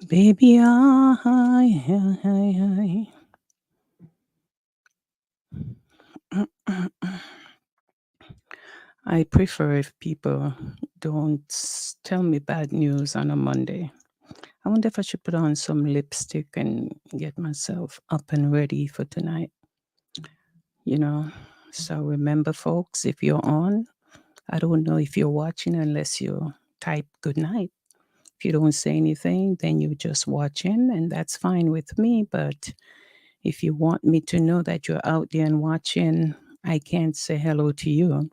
Baby, I. I prefer if people don't tell me bad news on a Monday. I wonder if I should put on some lipstick and get myself up and ready for tonight, you know. So remember, folks, if you're on, I don't know if you're watching unless you type good night. If you don't say anything, then you're just watching, and that's fine with me. But if you want me to know that you're out there and watching, I can't say hello to you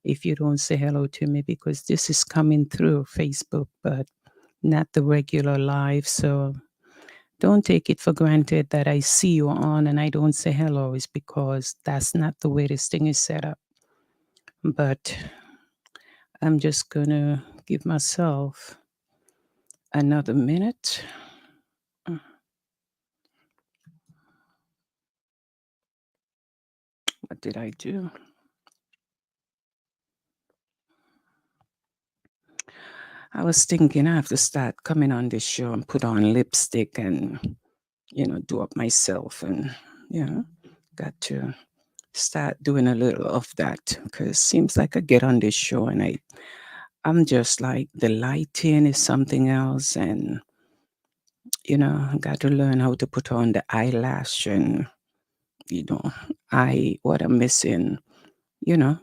if you don't say hello to me because this is coming through Facebook, but not the regular live. So don't take it for granted that I see you on and I don't say hello, is because that's not the way this thing is set up. But I'm just gonna give myself another minute. What did I do? I was thinking I have to start coming on this show and put on lipstick and, do up myself and, got to start doing a little of that because seems like I get on this show and I'm just like the lighting is something else and I got to learn how to put on the eyelash and you know I what I'm missing,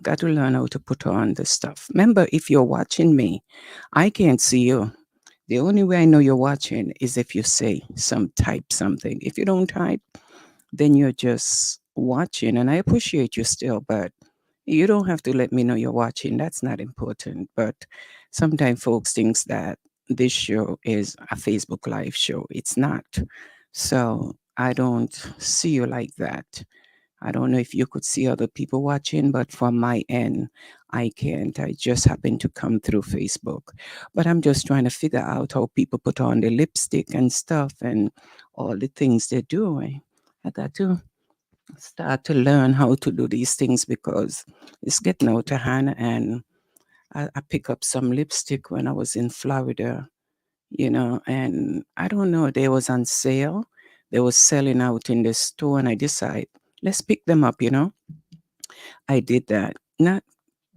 got to learn how to put on the stuff. Remember, if you're watching me, I can't see you. The only way I know you're watching is if you say type something. If you don't type, then you're just watching and I appreciate you still, but you don't have to let me know you're watching. That's not important. But sometimes folks thinks that this show is a Facebook live show. It's not. So I don't see you like that. I don't know if you could see other people watching, but from my end, I can't. I just happen to come through Facebook. But I'm just trying to figure out how people put on the lipstick and stuff and all the things they do. I got to start to learn how to do these things because it's getting out of hand. And I picked up some lipstick when I was in Florida, and I don't know, they was on sale. They was selling out in the store, and I decided, let's pick them up. I did that. Not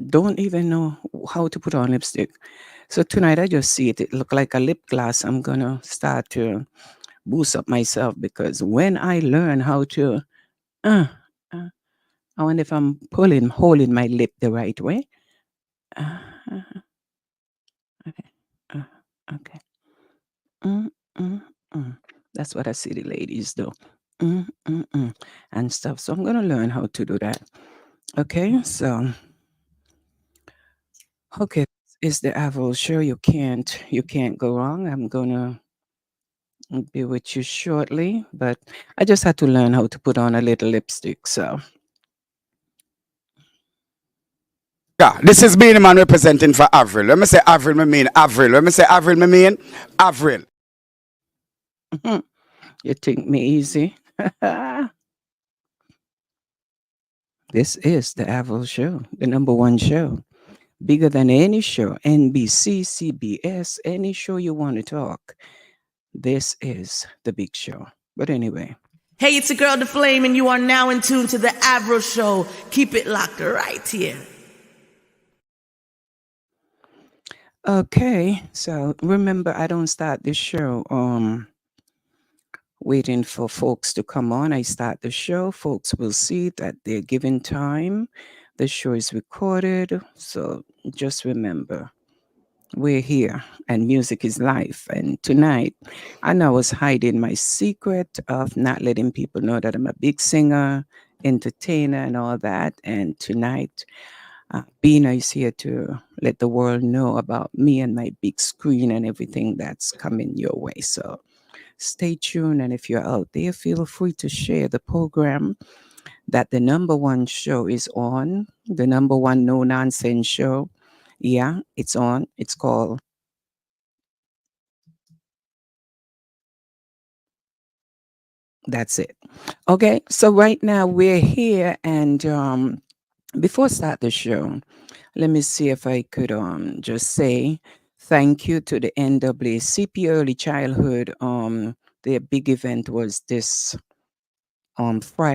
don't even know how to put on lipstick. So tonight I just see it. It look like a lip gloss. I'm gonna start to boost up myself because when I learn how to, uh, uh, I wonder if I'm holding my lip the right way. Uh, uh, okay, uh, okay. Mm, mm, mm. That's what I see the ladies do. And stuff. So I'm gonna learn how to do that. Okay, so okay, is the Avil show. You can't go wrong. I'm gonna be with you shortly, but I just had to learn how to put on a little lipstick. So Yeah, this is Beanie Man representing for Avril. Let me say Avril, me mean Avril. Let me say Avril, me mean Avril. you think me easy? This is the Avil show, the number one show. Bigger than any show, NBC, CBS, any show you want to talk. This is the big show. But anyway, Hey, it's your girl, The Flame, and you are now in tune to The Avro Show. Keep it locked right here. okay. So remember, I don't start the show waiting for folks to come on. I start the show. Folks will see that they're given time. The show is recorded. So just remember, we're here and music is life. And tonight, I know I was hiding my secret of not letting people know that I'm a big singer, entertainer, and all that. And tonight, Bina is here to let the world know about me and my big screen and everything that's coming your way. So stay tuned. And if you're out there, feel free to share the program that the number one show is on, the number one no nonsense show. Yeah, it's on. It's called That's it. Okay, so right now we're here, and before I start the show, let me see if I could just say thank you to the NAACP Early Childhood. Their big event was this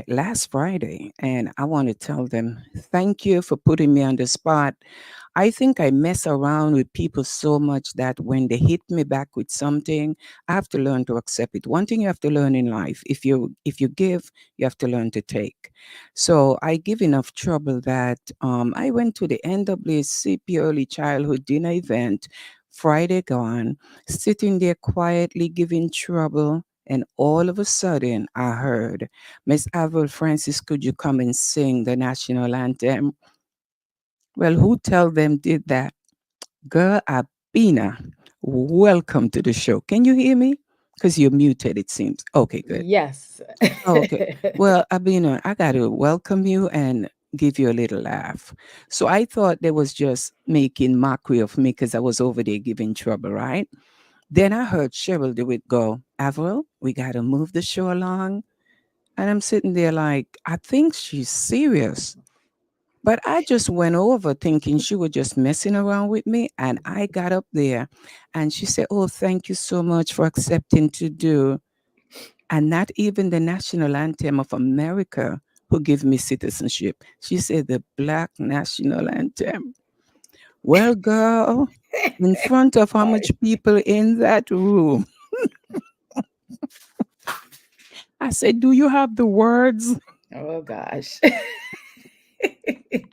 last Friday, and I want to tell them thank you for putting me on the spot. I think I mess around with people so much that when they hit me back with something, I have to learn to accept it. One thing you have to learn in life, if you give, you have to learn to take. So I give enough trouble that I went to the NAACP Early Childhood Dinner event Friday gone, sitting there quietly giving trouble. And all of a sudden, I heard, Miss Avril Francis, could you come and sing the national anthem? Well, who tell them did that? Girl, Abena, welcome to the show. Can you hear me? Because you're muted, it seems. Okay, good. Yes. Oh, okay. Well, Abena, I got to welcome you and give you a little laugh. So I thought they was just making mockery of me because I was over there giving trouble, right? Then I heard Cheryl DeWitt go, Avril, we got to move the show along. And I'm sitting there like, I think she's serious. But I just went over thinking she was just messing around with me. And I got up there and she said, oh, thank you so much for accepting to do. And not even the national anthem of America who give me citizenship. She said the black national anthem. Well, girl, in front of how much Sorry. people in that room, I said, do you have the words? Oh gosh.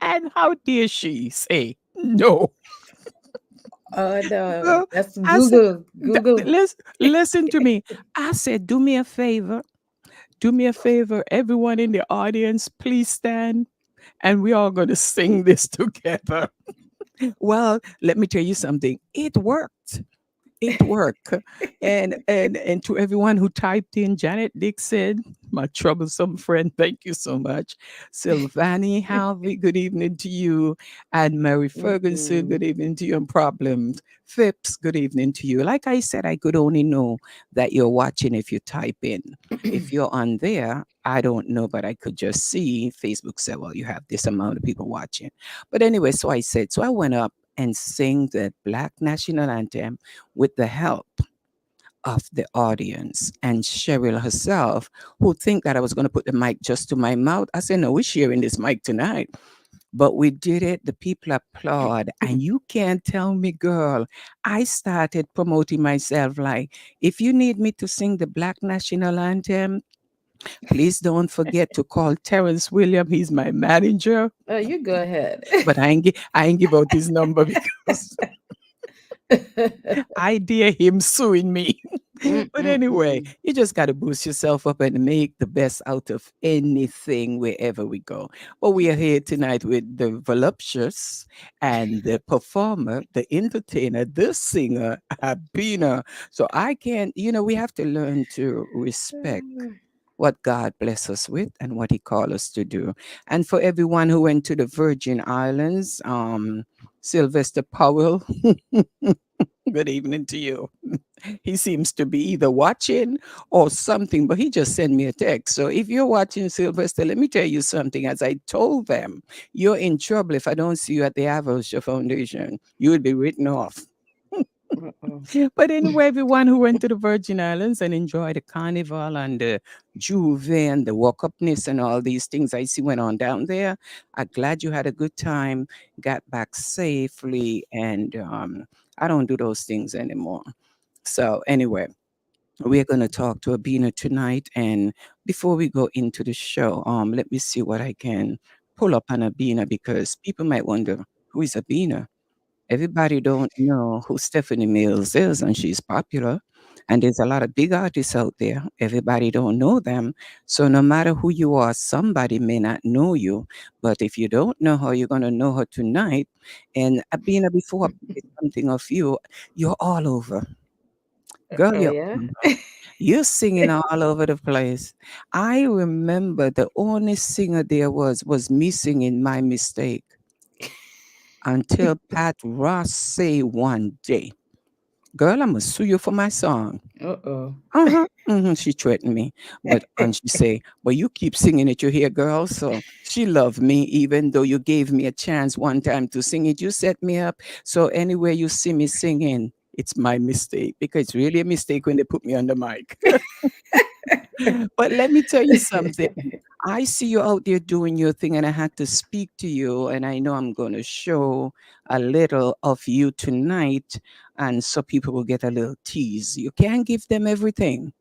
And how dare she say no? Oh no. Girl, That's I said, Google. Google. listen to me. I said, do me a favor. Do me a favor, everyone in the audience, please stand and we are going to sing this together. Well, let me tell you something. It worked. It worked. And to everyone who typed in, Janet Dixon, my troublesome friend, thank you so much. Sylvani Harvey, good evening to you. And Mary Ferguson, Mm-mm. good evening to you. And Problems. Phipps, good evening to you. Like I said, I could only know that you're watching if you type in. If you're on there, I don't know, but I could just see Facebook said, well, you have this amount of people watching. But anyway, so I went up and sang the Black National Anthem with the help of the audience and Cheryl herself, who think that I was going to put the mic just to my mouth. I said, no, we're sharing this mic tonight. But we did it. The people applaud. And you can't tell me, girl, I started promoting myself like, if you need me to sing the Black National Anthem, please don't forget to call Terrence William. He's my manager. Oh, you go ahead. But I ain't give out his number because I dare him suing me. But anyway, Mm-mm-mm. you just got to boost yourself up and make the best out of anything wherever we go. But we are here tonight with the voluptuous and the performer, the entertainer, the singer, Abena. So I can't, we have to learn to respect what God bless us with and what He called us to do. And for everyone who went to the Virgin Islands, Sylvester Powell, good evening to you. He seems to be either watching or something, but he just sent me a text. So if you're watching Sylvester, let me tell you something. As I told them, you're in trouble if I don't see you at the Average Foundation. You would be written off. Uh-oh. But anyway, everyone who went to the Virgin Islands and enjoyed the carnival and the juve and the walk upness and all these things I see went on down there, I'm glad you had a good time, got back safely, and I don't do those things anymore. So anyway, we're gonna talk to Abina tonight, and before we go into the show, let me see what I can pull up on Abina because people might wonder who is Abina. Everybody don't know who Stephanie Mills is, and she's popular. And there's a lot of big artists out there. Everybody don't know them. So no matter who you are, somebody may not know you. But if you don't know her, you're gonna know her tonight. And Abina, before I play something of you, you're all over. Girl, Oh you're yeah. all over. You're singing all over the place. I remember the only singer there was me singing My Mistake until Pat Ross say one day, girl, I'm gonna sue you for my song. Uh-oh. She threatened me, and she say, "But you keep singing it, you hear, girl." So she loved me, even though you gave me a chance one time to sing it. You set me up. So anywhere you see me singing, it's my mistake because it's really a mistake when they put me on the mic. But let me tell you something. I see you out there doing your thing, and I had to speak to you. And I know I'm going to show a little of you tonight, and so people will get a little tease. You can't give them everything.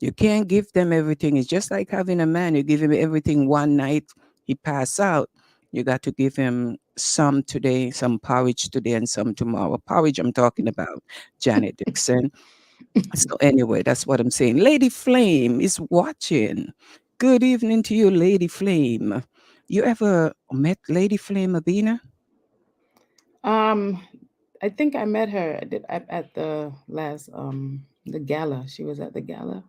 You can't give them everything. It's just like having a man. You give him everything one night, he pass out. You got to give him some today, some porridge today, and some tomorrow. Porridge I'm talking about, Janet Dixon. So anyway, that's what I'm saying. Lady Flame is watching. Good evening to you, Lady Flame. You ever met Lady Flame, Abena? Um, I think I met her at the last the gala. She was at the gala.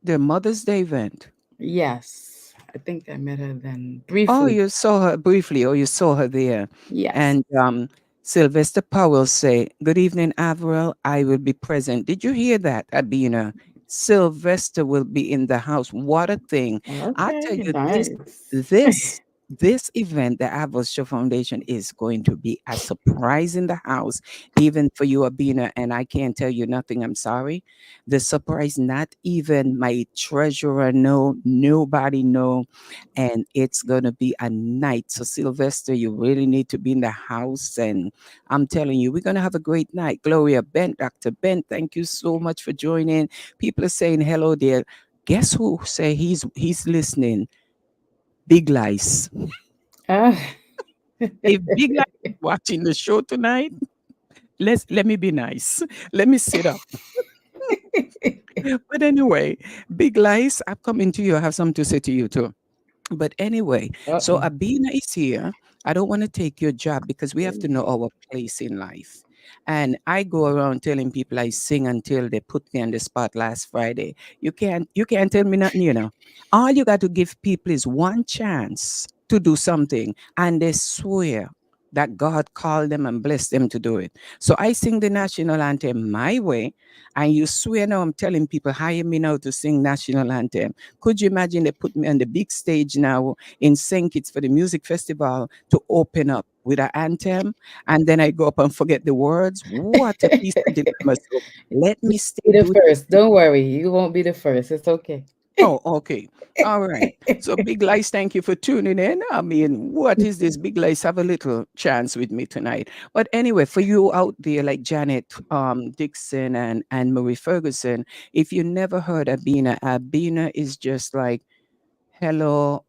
The Mother's Day event. Yes. I think I met her then Oh, briefly. you saw her briefly, or you saw her there. Yes. And Sylvester Powell say, "Good evening, Avril. I will be present." Did you hear that, Abena? Sylvester will be in the house. What a thing! I tell Okay, you, nice. this event, the Avril Show Foundation, is going to be a surprise in the house, even for you, Abena. And I can't tell you nothing. I'm sorry. The surprise, not even my treasurer know, nobody know, and it's going to be a night. So, Sylvester, you really need to be in the house. And I'm telling you, we're going to have a great night. Gloria Bent, Dr. Bent, thank you so much for joining. People are saying hello there. Guess who say he's listening? Big Lice. Ah. If Big Lice is watching the show tonight, let me be nice. Let me sit up. But anyway, Big Lice, I'm coming to you. I have something to say to you too. But anyway, so Uh-oh. Abena is here. I don't want to take your job because we have to know our place in life. And I go around telling people I sing until they put me on the spot last Friday. You can't tell me nothing, you know. All you got to give people is one chance to do something, and they swear that God called them and blessed them to do it. So I sing the national anthem my way, and you swear now I'm telling people hire me now to sing national anthem. Could you imagine they put me on the big stage now in St. Kitts for the music festival to open up with an anthem, and then I go up and forget the words? What a piece of dilemma. So let me stay Be the do first. Don't worry. You won't be the first. It's okay. Oh, okay. All right. So Big Lice, thank you for tuning in. I mean, what is this? Big Lice, have a little chance with me tonight. But anyway, for you out there like Janet Dixon and Anne Marie Ferguson, if you never heard Abena, Abena is just like, hello,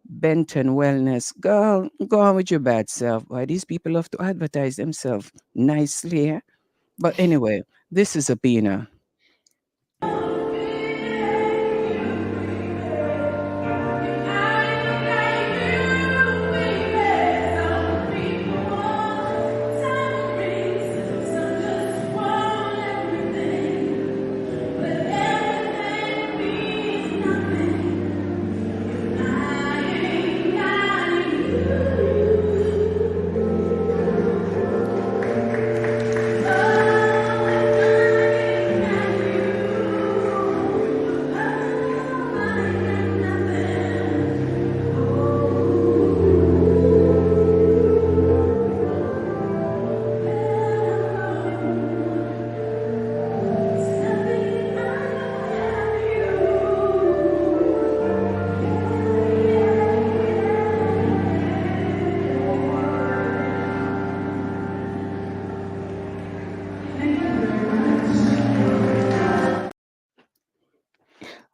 Benton Wellness. Girl, go on with your bad self. Why these people love to advertise themselves nicely. Eh? But anyway, this is Abena.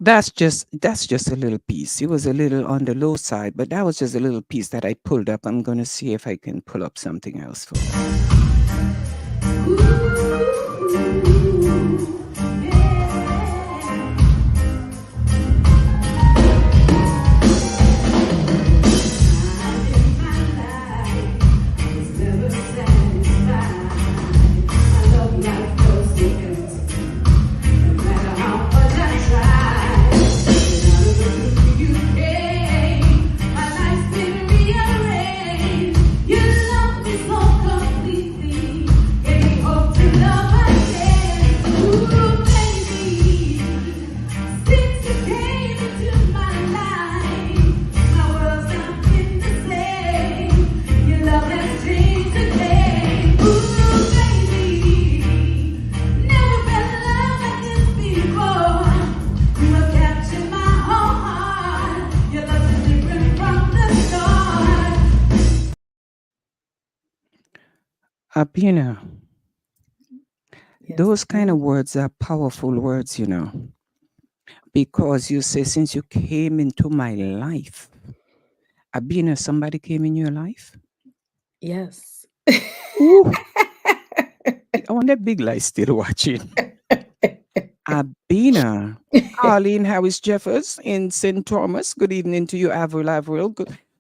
That's just a little piece. It was a little on the low side, but that was just a little piece that I pulled up. I'm gonna see if I can pull up something else for You love me so completely, gave me hope to Abena, Yes, those kind of ma'am. words are powerful words, because you say, since you came into my life, Abena, somebody came in your life? Yes. Ooh, I wonder if Big Lie still watching. Abena, Arlene Harris Jeffers in St. Thomas, good evening to you. Avril Avril,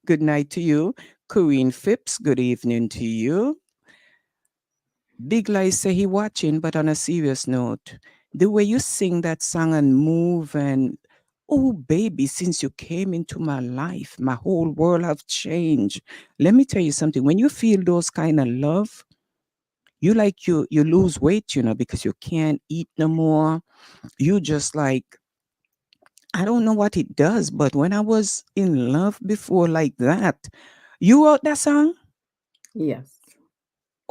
good night to you. Corinne Phipps, good evening to you. Big Lie say he watching, but on a serious note, the way you sing that song and move and oh baby, since you came into my life, my whole world have changed. Let me tell you something. When you feel those kind of love, you lose weight, because you can't eat no more. You just like I don't know what it does, but when I was in love before like that, you wrote that song? Yes.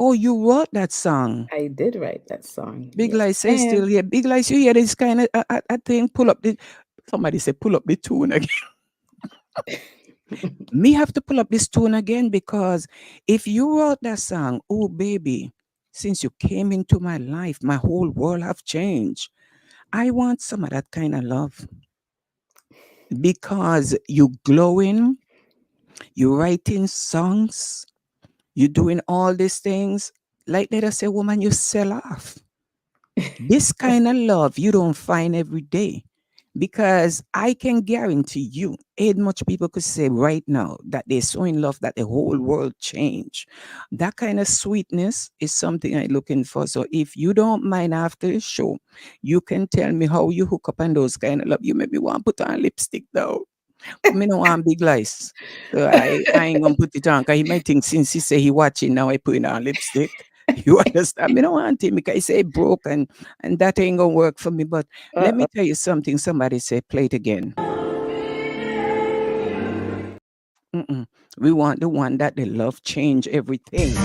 Oh, you wrote that song. I did write that song. Big Yes, Light say ma'am. still here. Big Light, you hear this kind of I think pull up the somebody say pull up the tune again. Me have to pull up this tune again because if you wrote that song, oh baby, since you came into my life, my whole world have changed. I want some of that kind of love because you glowing, you writing songs, you doing all these things. Like let us say, woman, you sell off. This kind of love you don't find every day. Because I can guarantee you, ain't much people could say right now that they're so in love that the whole world changed. That kind of sweetness is something I'm looking for. So if you don't mind after the show, you can tell me how you hook up on those kind of love. You maybe want to put on lipstick though. But me no want big lies. So I ain't gonna put it on because he might think since he say he watching now I putting on lipstick. You understand? Me no want him because he say broke and that ain't gonna work for me. But let me Uh-oh. tell you something. Somebody say play it again. Mm-mm. We want the one that the love change everything.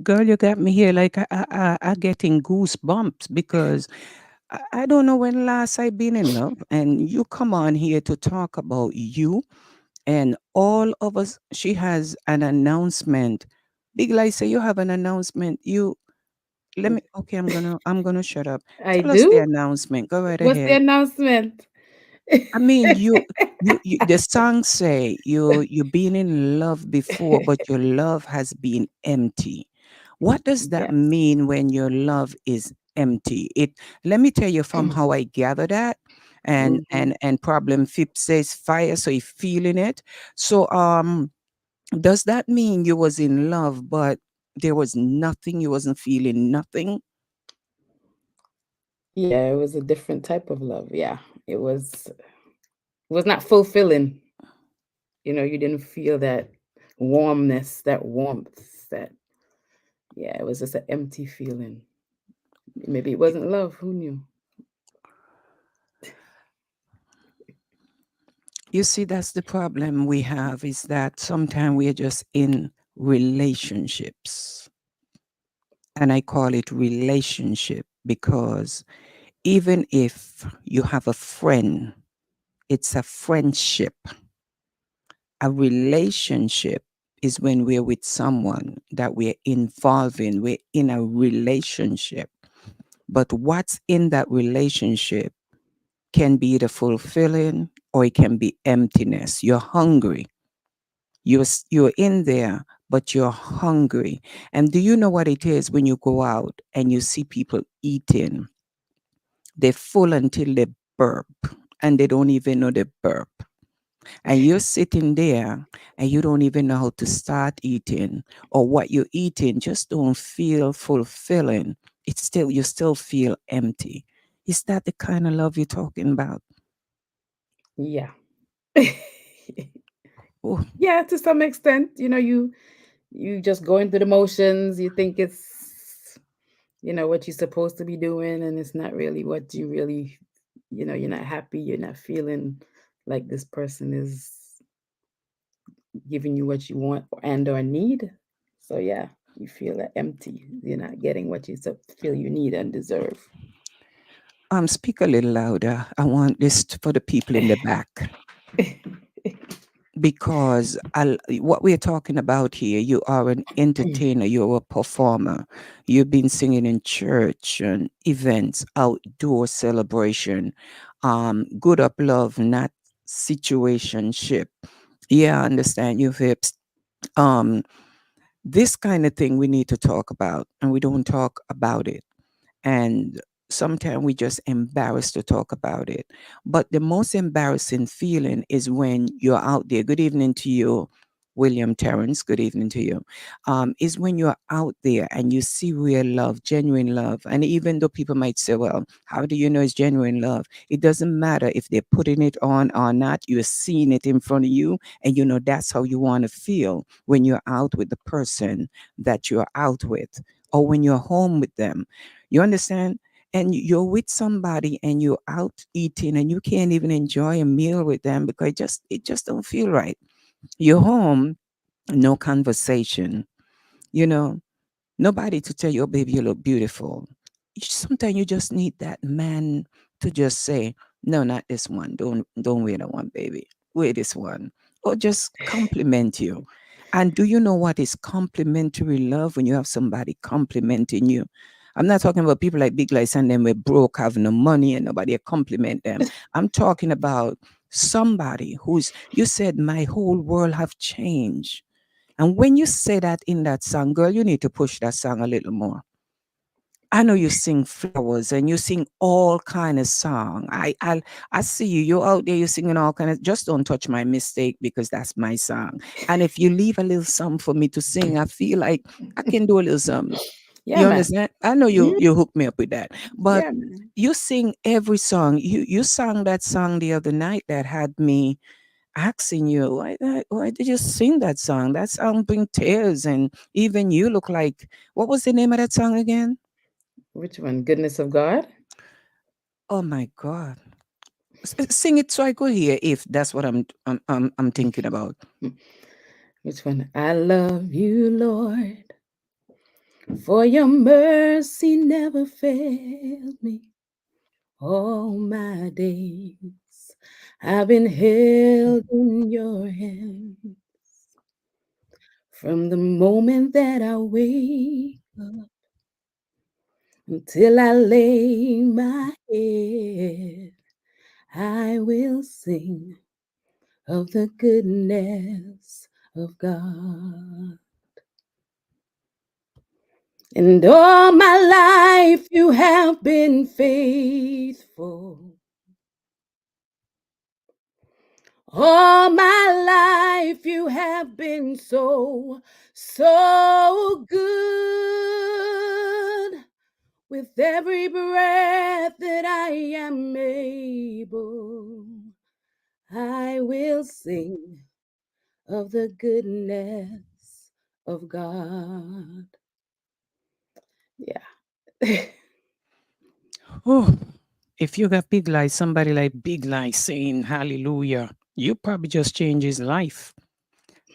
Girl, you got me here like I getting goosebumps because I don't know when last I been in love, and you come on here to talk about you and all of us. She has an announcement. Big Lie say you have an announcement. You let me. Okay, I'm gonna shut up. I Tell us the do? announcement. Go right What's the ahead. announcement? I mean, you the song say you've been in love before, but your love has been empty. What does that Yes. mean when your love is empty? It let me tell you from how I gather that, and Mhm. and problem Fip says fire, so you feeling it. So does that mean you was in love, but there was nothing, you wasn't feeling nothing? Yeah, it was a different type of love. Yeah. It was not fulfilling. You didn't feel that warmness, that warmth, that yeah, it was just an empty feeling. Maybe it wasn't love, who knew? You see, that's the problem we have is that sometimes we're just in relationships. And I call it relationship because even if you have a friend, it's a friendship. A relationship is when we're with someone that we're involving, we're in a relationship. But what's in that relationship can be the fulfilling or it can be emptiness. You're hungry. You're in there, but you're hungry. And do you know what it is when you go out and you see people eating? They're full until they burp, and they don't even know they burp. And you're sitting there and you don't even know how to start eating, or what you're eating just don't feel fulfilling. It's still, you still feel empty. Is that the kind of love you're talking about? Yeah. Oh, Yeah, to some extent, you just going through the motions. You think it's what you're supposed to be doing, and it's not really what you really, you're not happy, you're not feeling like this person is giving you what you want and or need. So yeah, you feel that empty. You're not getting what feel you need and deserve. speak a little louder. I want this for the people in the back, because what we're talking about here, you are an entertainer, you're a performer, you've been singing in church and events, outdoor celebration, good up love, not situationship. Yeah, I understand you've hips. Um, this kind of thing we need to talk about, and we don't talk about it. And sometimes we just embarrassed to talk about it. But the most embarrassing feeling is when you're out there. Good evening to you, William Terrence. Good evening to you. Is when you're out there and you see real love, genuine love. And even though people might say, well, how do you know it's genuine love? It doesn't matter if they're putting it on or not. You're seeing it in front of you, and you know that's how you want to feel when you're out with the person that you're out with, or when you're home with them. You understand? And you're with somebody and you're out eating and you can't even enjoy a meal with them because it just don't feel right. You're home, no conversation, you know, nobody to tell you, oh, baby, you look beautiful. Sometimes you just need that man to just say, no, not this one. Don't wear that one, baby. Wear this one. Or just compliment you. And do you know what is complimentary love when you have somebody complimenting you? I'm not talking about people like Big Lights and them were broke, have no money, and nobody compliment them. I'm talking about somebody who's, you said, my whole world have changed. And when you say that in that song, girl, you need to push that song a little more. I know you sing flowers and you sing all kind of song. I see you. You're out there. You're singing all kind of. Just don't touch my mistake because that's my song. And if you leave a little something for me to sing, I feel like I can do a little something. Yeah, You man. understand? I know you. Mhm. You hook me up with that. But Yeah, man. you sing every song. You sang that song the other night that had me asking you, why did you sing that song? That song bring tears, and even you look like, what was the name of that song again? Which one? Goodness of God? Oh my God. Sing it so I could hear if that's what I'm thinking about. Which one? I love you, Lord, for your mercy never failed me. All my days I've been held in your hand. From the moment that I wake up until I lay my head, I will sing of the goodness of God. And all my life you have been faithful. All my life you have been so, so good. With every breath that I am able, I will sing of the goodness of God. Yeah. Oh, if you got Big Light, somebody like Big Light saying hallelujah, you probably just change his life.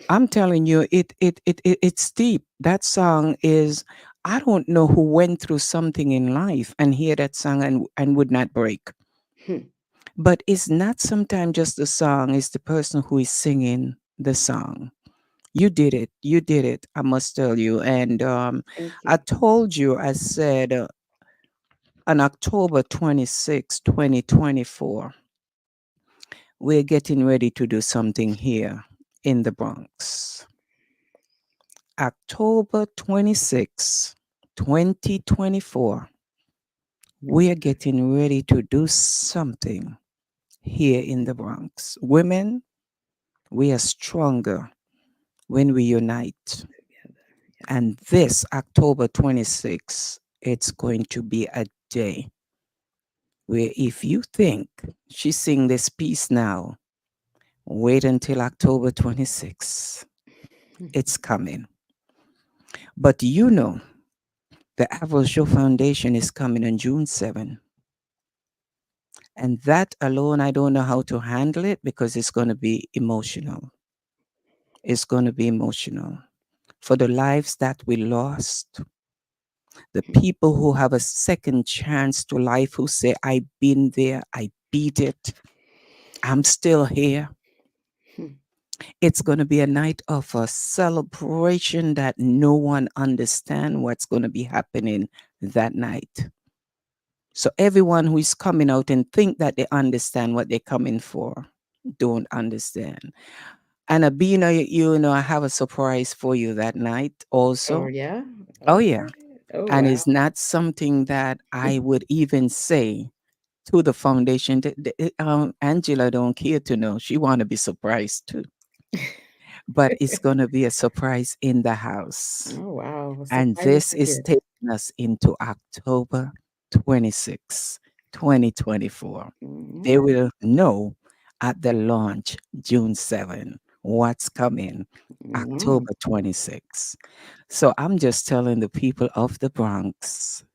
I'm telling you, it's deep. That song is, I don't know who went through something in life and hear that song and would not break. Hmm. But it's not sometimes just the song, it's the person who is singing the song. You did it. You did it. I must tell you. And Thank I you. told you, I said on October 26, 2024, we're getting ready to do something here in the Bronx. October 26, 2024, we are getting ready to do something here in the Bronx. Women, we are stronger when we unite. And this October 26th, it's going to be a day where if you think she's sing this piece now, wait until October 26th. It's coming. But you know, the Avro Show Foundation is coming on June 7th. And that alone, I don't know how to handle it because it's going to be emotional. It's going to be emotional. For the lives that we lost, the people who have a second chance to life who say, I've been there, I beat it, I'm still here. It's going to be a night of a celebration that no one understands what's going to be happening that night. So everyone who is coming out and think that they understand what they're coming for, don't understand. And Abina, you know, I have a surprise for you that night Oh also. yeah. Oh yeah. Okay. Oh And wow. it's not something that I would even say to the foundation. Angela don't care to know. She want to be surprised too. But it's going to be a surprise in the house. Oh wow. A And surprise is this so is good. taking us into October 26, 2024. They Okay. will know at the launch June 7 what's coming Mm, October 26. So I'm just telling the people of the Bronx,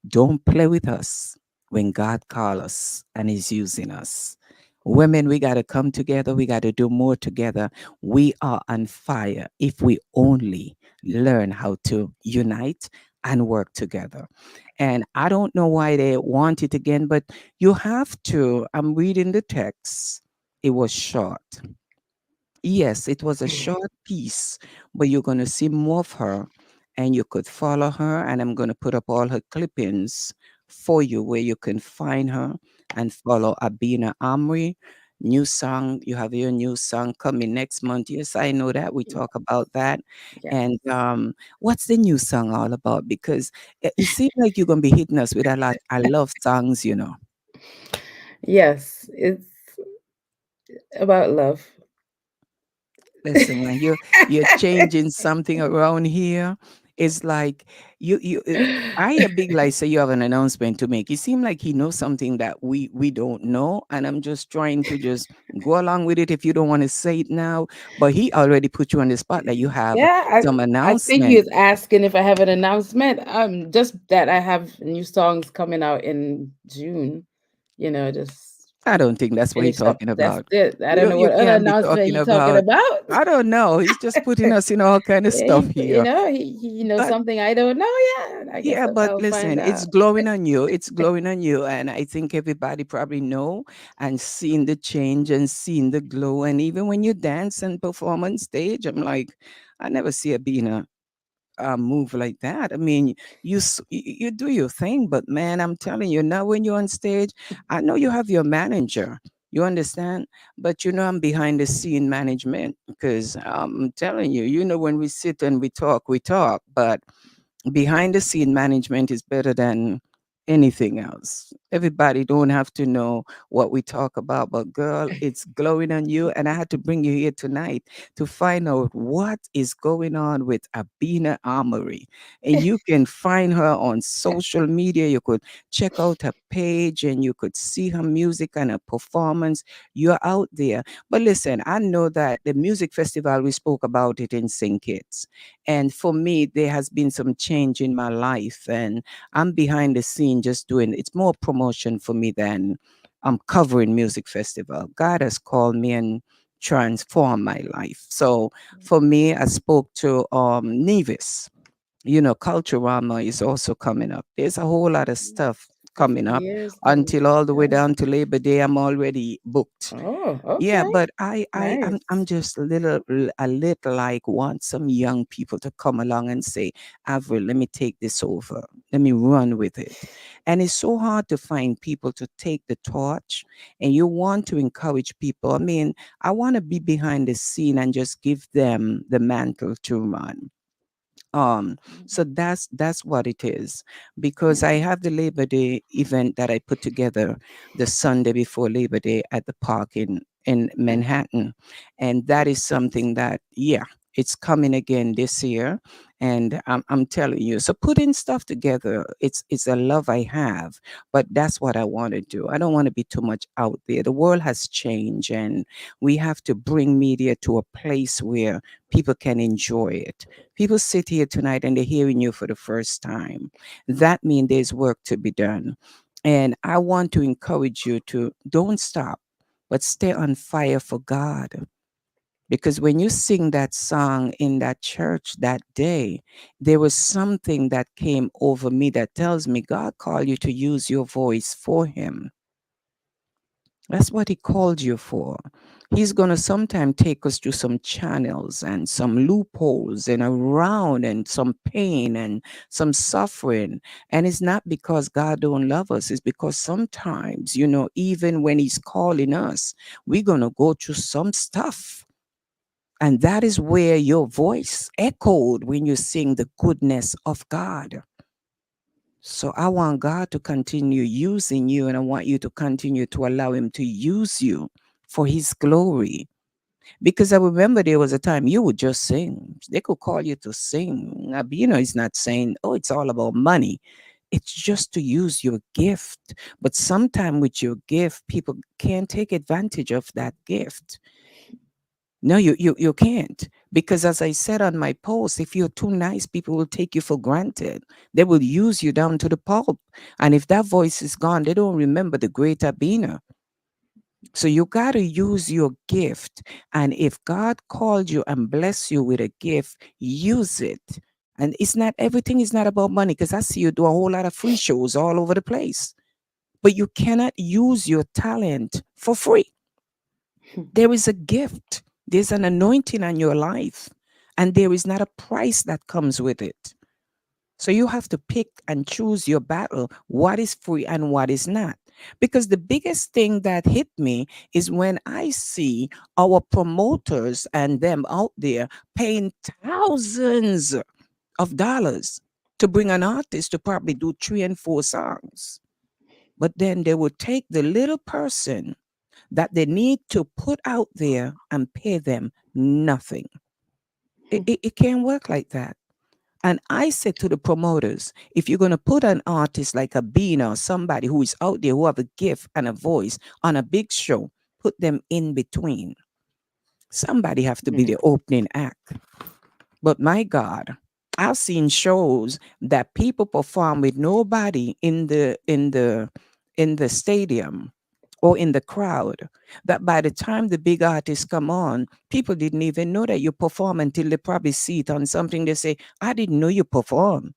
don't play with us when God calls us and is using us. Women, we got to come together. We got to do more together. We are on fire if we only learn how to unite and work together. And I don't know why they want it again, but you have to. I'm reading the text. It was short. Yes, it was a short piece, but you're going to see more of her and you could follow her. And I'm going to put up all her clippings for you where you can find her and follow Abena Amory. New song, you have your new song coming next month. Yes, I know that. We talk about that. yes. And what's the new song all about? Because it seems like you're going to be hitting us with a lot. I love songs, you know. Yes. It's about love. Listen, when you're changing something around here, it's like I a big like say you have an announcement to make. It seems like he knows something that we don't know, and I'm just trying to just go along with it if you don't want to say it now. But he already put you on the spot that you have Yeah, some I think he announcement. was asking if I have an announcement. Just that I have new songs coming out in June. Just I don't think that's what he's finish up. talking That's about. it. I don't You know you what other can't be announcement talking you talking about. about. I don't know. He's just putting us in all kind of Yeah, stuff here. he knows But something I don't know. Yeah, I guess yeah, but I'll find listen, it's out. glowing on you. It's glowing on you. And I think everybody probably know and seen the change and seen the glow. And even when you dance and perform on stage, I'm like, I never see it being a move like that. I mean, you do your thing, but man, I'm telling you, now when you're on stage, I know you have your manager. You understand? But you know, I'm behind the scene management because I'm telling you, when we sit and we talk, but behind the scene management is better than anything else. Everybody don't have to know what we talk about, but girl, it's glowing on you. And I had to bring you here tonight to find out what is going on with Abena Amory. And you can find her on social media. You could check out her page and you could see her music and her performance. You're out there. But listen, I know that the music festival, we spoke about it in St. Kitts. And for me, there has been some change in my life, and I'm behind the scene just doing it's more promotion for me than I'm covering music festival. God has called me and transformed my life. So for me, I spoke to Nevis. Culturama is also coming up. There's a whole lot of stuff coming 50 up years coming. until all the way Yeah. down to Labor Day. I'm already booked. Oh, Yeah, okay. but I'm Nice. just a little like want some young people to come along and say, Avril, let me take this over. Let me run with it. And it's so hard to find people to take the torch and you want to encourage people. I mean, I want to be behind the scene and just give them the mantle to run. So that's what it is. Because I have the Labor Day event that I put together the Sunday before Labor Day at the park in Manhattan. And that is something that, yeah, it's coming again this year. And I'm telling you, so putting stuff together, it's a love I have, but that's what I want to do. I don't want to be too much out there. The world has changed, and we have to bring media to a place where people can enjoy it. People sit here tonight and they're hearing you for the first time. That means there's work to be done. And I want to encourage you to don't stop, but stay on fire for God. Because when you sing that song in that church that day, there was something that came over me that tells me God called you to use your voice for Him. That's what He called you for. He's going to sometime take us through some channels and some loopholes and around and some pain and some suffering. And it's not because God don't love us. It's because sometimes, even when He's calling us, we're going to go through some stuff. And that is where your voice echoed when you sing the goodness of God. So I want God to continue using you, and I want you to continue to allow Him to use you for His glory. Because I remember there was a time you would just sing. They could call you to sing. It's not saying, oh, it's all about money. It's just to use your gift. But sometimes with your gift, people can't take advantage of that gift. No, you can't. Because as I said on my post, if you're too nice, people will take you for granted. They will use you down to the pulp. And if that voice is gone, they don't remember the great Abena. So you got to use your gift. And if God called you and bless you with a gift, use it. And everything is not about money, because I see you do a whole lot of free shows all over the place. But you cannot use your talent for free. There is a gift. There's an anointing on your life, and there is not a price that comes with it. So you have to pick and choose your battle, what is free and what is not. Because the biggest thing that hit me is when I see our promoters and them out there paying thousands of dollars to bring an artist to probably do 3 and 4 songs. But then they will take the little person that they need to put out there and pay them nothing. It can't work like that. And I said to the promoters, if you're going to put an artist like Abena or somebody who is out there who have a gift and a voice on a big show, put them in between. Somebody have to be the opening act. But my God, I've seen shows that people perform with nobody in the stadium or in the crowd, that by the time the big artists come on, people didn't even know that you perform until they probably see it on something. They say, I didn't know you perform.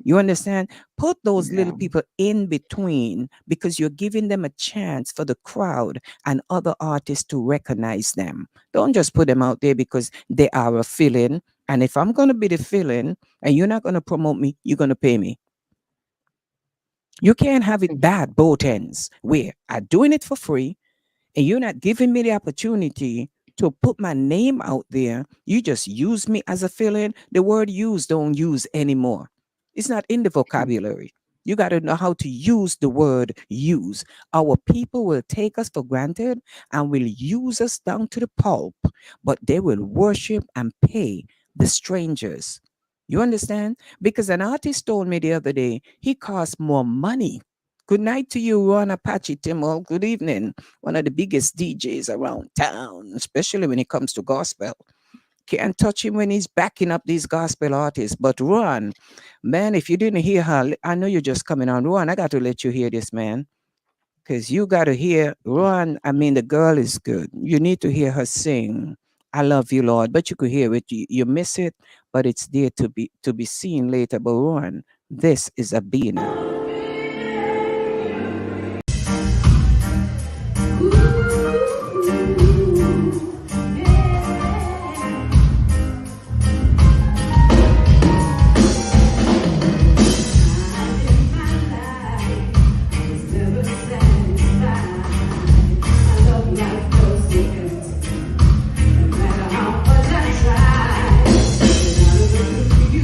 You understand? Put those little people in between, because you're giving them a chance for the crowd and other artists to recognize them. Don't just put them out there because they are a fill-in. And if I'm going to be the fill-in and you're not going to promote me, you're going to pay me. You can't have it bad both ends, where I'm doing it for free and you're not giving me the opportunity to put my name out there. You just use me as a fill-in. The word use don't use anymore. It's not in the vocabulary. You got to know how to use the word use. Our people will take us for granted and will use us down to the pulp, but they will worship and pay the strangers. You understand? Because an artist told me the other day, he costs more money. Good night to you, Ron Apache Timol. Good evening. One of the biggest DJs around town, especially when it comes to gospel. Can't touch him when he's backing up these gospel artists. But Ron, man, if you didn't hear her, I know you're just coming on. Ron, I got to let you hear this, man. Because you got to hear Ron. I mean, the girl is good. You need to hear her sing. I love you, Lord. But you could hear it. You miss it, but it's there to be seen later. But Ron, this is Abena. You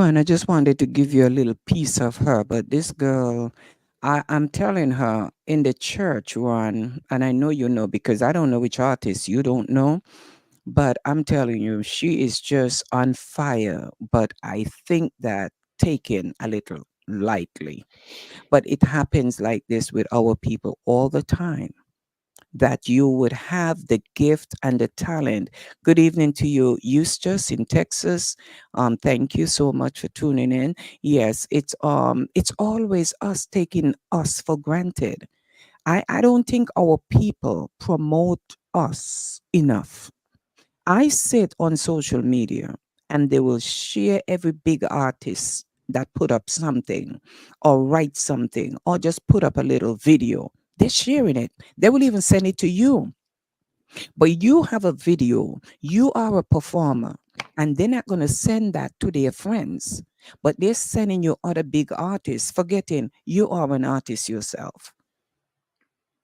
Ron, I just wanted to give you a little piece of her, but this girl, I'm telling her in the church, Ron, and I know you know because I don't know which artist you don't know, but I'm telling you, she is just on fire. But I think that taken a little lightly. But it happens like this with our people all the time, that you would have the gift and the talent. Good evening to you, Eustace in Texas. Thank you so much for tuning in. Yes, it's always us taking us for granted. I don't think our people promote us enough. I sit on social media and they will share every big artist that put up something or write something or just put up a little video. They're sharing it. They will even send it to you. But you have a video, you are a performer, and they're not going to send that to their friends, but they're sending you other big artists, forgetting you are an artist yourself.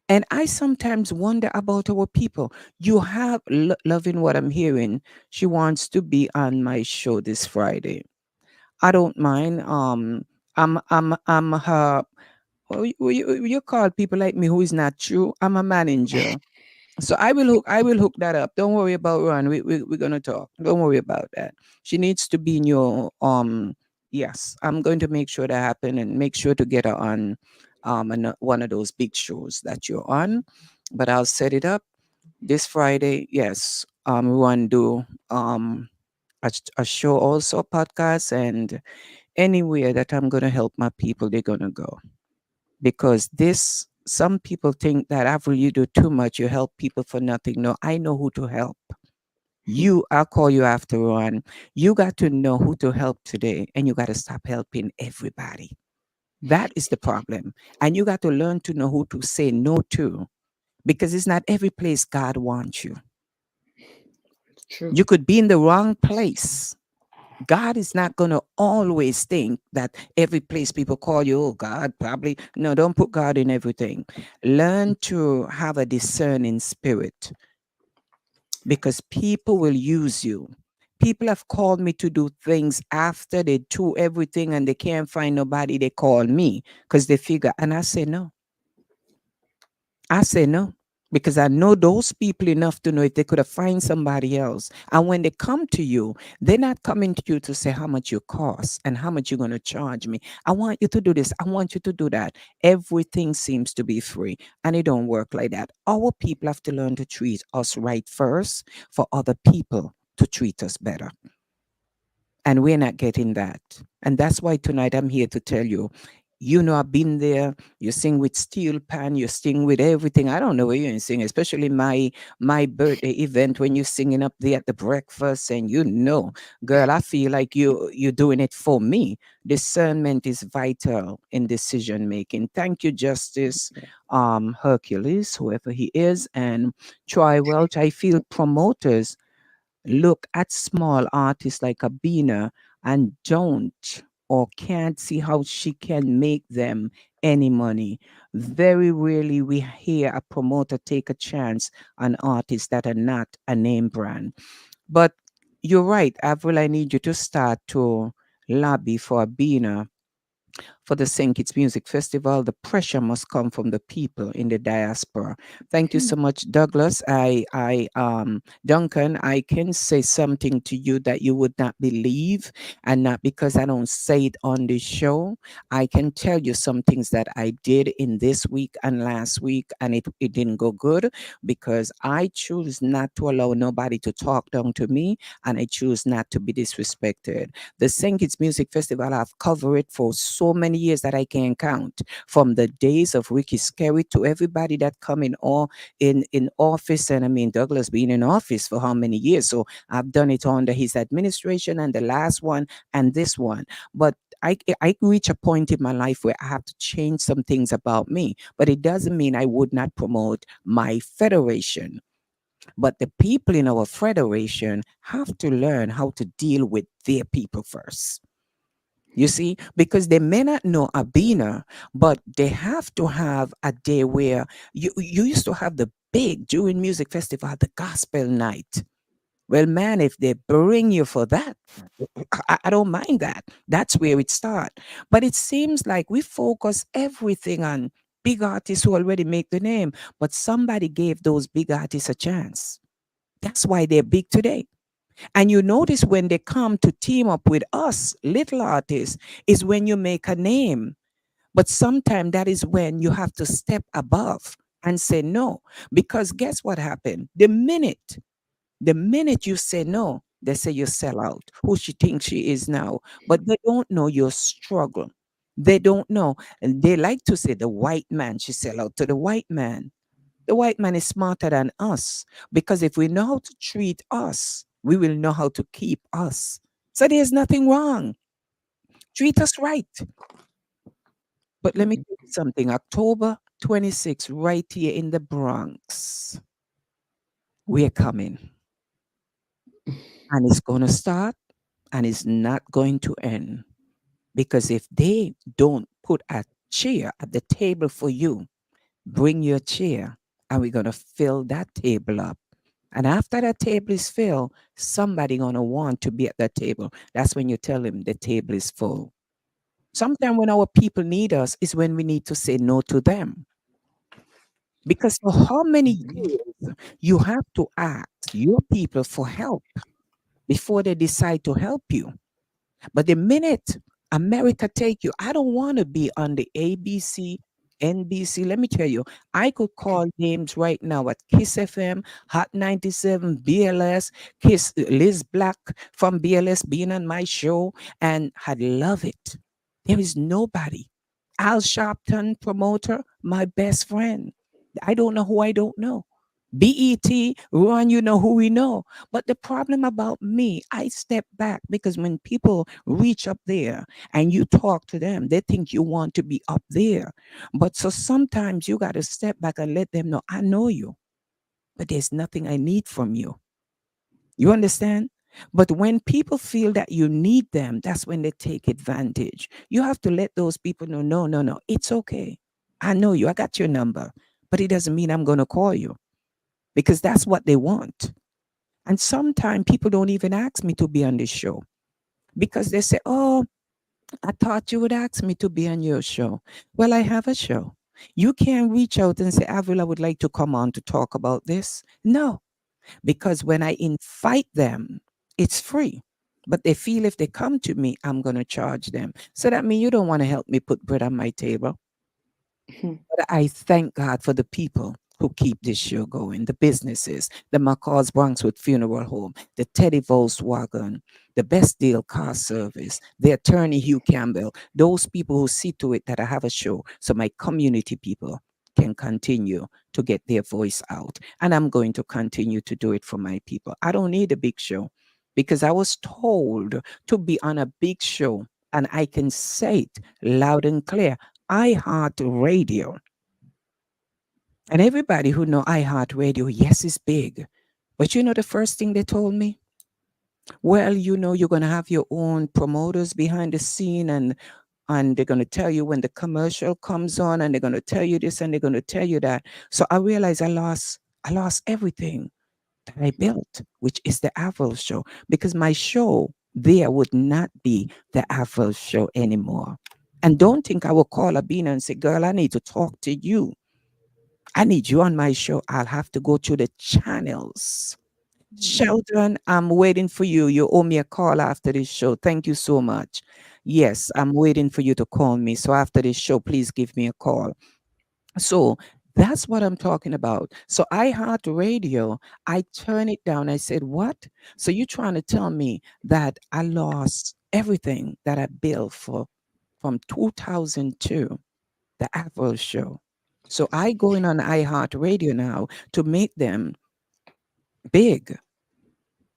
And I sometimes wonder about our people. You have loving what I'm hearing. She wants to be on my show this Friday. I don't mind. I'm her. You call people like me who is not true. I'm a manager. So I will hook that up. Don't worry about Ron. We're gonna talk. Don't worry about that. She needs to be in your yes. I'm going to make sure that happen and make sure to get her on one of those big shows that you're on. But I'll set it up this Friday. Yes. We want to do a show also podcast and anywhere that I'm gonna help my people, they're gonna go because this some people think that after you do too much, you help people for nothing. No, I know who to help. You, I'll call you after on. You got to know who to help today, and you got to stop helping everybody. That is the problem. And you got to learn to know who to say no to because it's not every place God wants you. It's true. You could be in the wrong place. God is not going to always think that every place people call you, oh, God, probably. No, don't put God in everything. Learn to have a discerning spirit because people will use you. People have called me to do things after they do everything and they can't find nobody. They call me because they figure, and I say no. I say no because I know those people enough to know if they could have find somebody else. And when they come to you, they're not coming to you to say how much you cost and how much you're going to charge me. I want you to do this. I want you to do that. Everything seems to be free and it don't work like that. Our people have to learn to treat us right first for other people to treat us better. And we're not getting that. And that's why tonight I'm here to tell you, you know, I've been there. You sing with steel pan, you sing with everything. I don't know where you sing, especially my birthday event when you're singing up there at the breakfast, and you know, girl, I feel like you're doing it for me. Discernment is vital in decision making. Thank you, Justice Hercules, whoever he is, and Troy Welch. I feel promoters look at small artists like Abena and don't or can't see how she can make them any money. Very rarely we hear a promoter take a chance on artists that are not a name brand. But you're right, Avril, I need you to start to lobby for Abena for the St. Kitts Music Festival. The pressure must come from the people in the diaspora. Thank you so much, Douglas. Duncan, I can say something to you that you would not believe, and not because I don't say it on the show. I can tell you some things that I did in this week and last week, and it didn't go good because I choose not to allow nobody to talk down to me, and I choose not to be disrespected. The St. Kitts Music Festival, I've covered it for so many years that I can't count. From the days of Ricky Scary to everybody that come in all in office. And I mean, Douglas been in office for how many years? So I've done it under his administration and the last one and this one. But I reach a point in my life where I have to change some things about me. But it doesn't mean I would not promote my federation. But the people in our federation have to learn how to deal with their people first. You see, because they may not know Abena, but they have to have a day where you used to have the big during music festival, the gospel night. Well, man, if they bring you for that, I don't mind that. That's where it starts. But it seems like we focus everything on big artists who already make the name, but somebody gave those big artists a chance. That's why they're big today. And you notice when they come to team up with us, little artists, is when you make a name. But sometimes that is when you have to step above and say no. Because guess what happened? The minute you say no, they say you sell out. Who she thinks she is now. But they don't know your struggle. They don't know. And they like to say the white man, she sell out to the white man. The white man is smarter than us because if we know how to treat us, we will know how to keep us. So there's nothing wrong. Treat us right. But let me tell you something. October 26th, right here in the Bronx, we're coming. And it's going to start and it's not going to end. Because if they don't put a chair at the table for you, bring your chair and we're going to fill that table up. And after that table is filled, somebody going to want to be at that table. That's when you tell them the table is full. Sometimes when our people need us is when we need to say no to them. Because for how many years you have to ask your people for help before they decide to help you. But the minute America take you, I don't want to be on the ABC, NBC. Let me tell you, I could call names right now at Kiss FM, Hot 97, BLS, Kiss Liz Black from BLS being on my show, and I'd love it. There is nobody. Al Sharpton, promoter, my best friend. I don't know who I don't know. BET, Ron, you know who we know. But the problem about me, I step back because when people reach up there and you talk to them, they think you want to be up there. But so sometimes you got to step back and let them know, I know you, but there's nothing I need from you. You understand? But when people feel that you need them, that's when they take advantage. You have to let those people know, no, no, no, it's okay. I know you, I got your number, but it doesn't mean I'm going to call you because that's what they want. And sometimes people don't even ask me to be on this show because they say, oh, I thought you would ask me to be on your show. Well, I have a show. You can't reach out and say, Avril, I would like to come on to talk about this. No, because when I invite them, it's free. But they feel if they come to me, I'm going to charge them. So that means you don't want to help me put bread on my table. But I thank God for the people who keep this show going, the businesses, the McCall's Bronxwood Funeral Home, the Teddy Volkswagen, the Best Deal Car Service, the attorney Hugh Campbell, those people who see to it that I have a show so my community people can continue to get their voice out. And I'm going to continue to do it for my people. I don't need a big show because I was told to be on a big show and I can say it loud and clear. iHeartRadio. And everybody who know iHeartRadio, yes, it's big. But you know the first thing they told me? Well, you're gonna have your own promoters behind the scene and they're gonna tell you when the commercial comes on and they're gonna tell you this and they're gonna tell you that. So I realized I lost everything that I built, which is the Avril show. Because my show there would not be the Avril show anymore. And don't think I will call Abena and say, girl, I need to talk to you. I need you on my show. I'll have to go through the channels. Sheldon, I'm waiting for you. You owe me a call after this show. Thank you so much. Yes, I'm waiting for you to call me. So after this show, please give me a call. So that's what I'm talking about. So I heard radio. I turned it down. I said, what? So you're trying to tell me that I lost everything that I built for from 2002, the Apple show. So I going on iHeartRadio now to make them big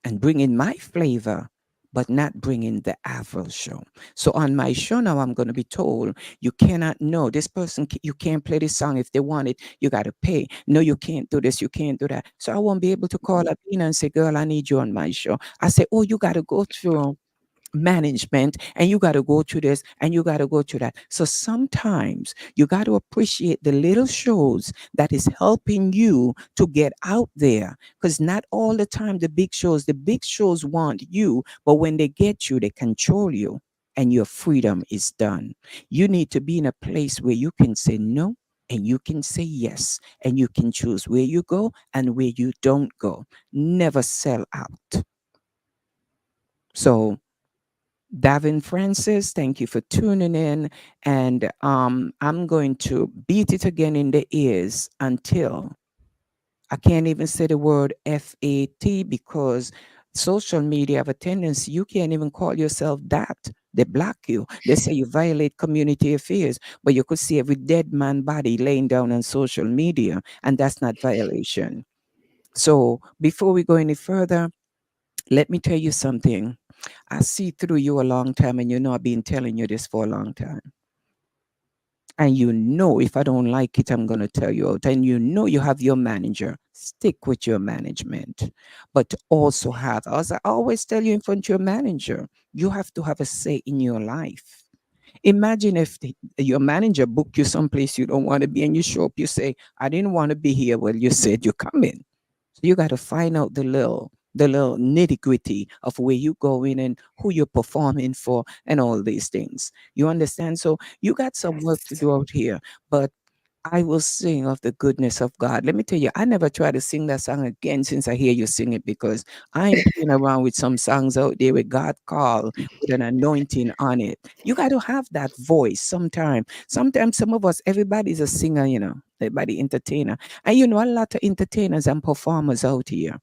and bring in my flavor, but not bring in the Avril show. So on my show now, I'm going to be told you cannot know this person. You can't play this song if they want it. You got to pay. No, you can't do this. You can't do that. So I won't be able to call Abina and say, "Girl, I need you on my show." I say, "Oh, you got to go through." management, and you got to go through this and you got to go through that. So sometimes you got to appreciate the little shows that is helping you to get out there, because not all the time the big shows want you, but when they get you, they control you, and your freedom is done. You need to be in a place where you can say no and you can say yes, and you can choose where you go and where you don't go. Never sell out. So Davin Francis, thank you for tuning in. And I'm going to beat it again in the ears until I can't even say the word FAT, because social media have a tendency, you can't even call yourself that. They block you. They say you violate community affairs, but you could see every dead man body laying down on social media, and that's not violation. So before we go any further, let me tell you something. I see through you a long time, and you know I've been telling you this for a long time. And you know if I don't like it, I'm gonna tell you out. And you know you have your manager. Stick with your management. But also have, as I always tell you in front of your manager, you have to have a say in your life. Imagine if your manager booked you someplace you don't want to be, and you show up, you say, I didn't want to be here. Well, you said you come in. So you got to find out the little nitty-gritty of where you going and who you're performing for and all these things. You understand? So you got some work to Yes. do out here, but I will sing of the goodness of God. Let me tell you, I never try to sing that song again since I hear you sing it, because I ain't playing around with some songs out there with God call with an anointing on it. You got to have that voice sometime. Sometimes some of us, everybody's a singer, everybody entertainer. And a lot of entertainers and performers out here,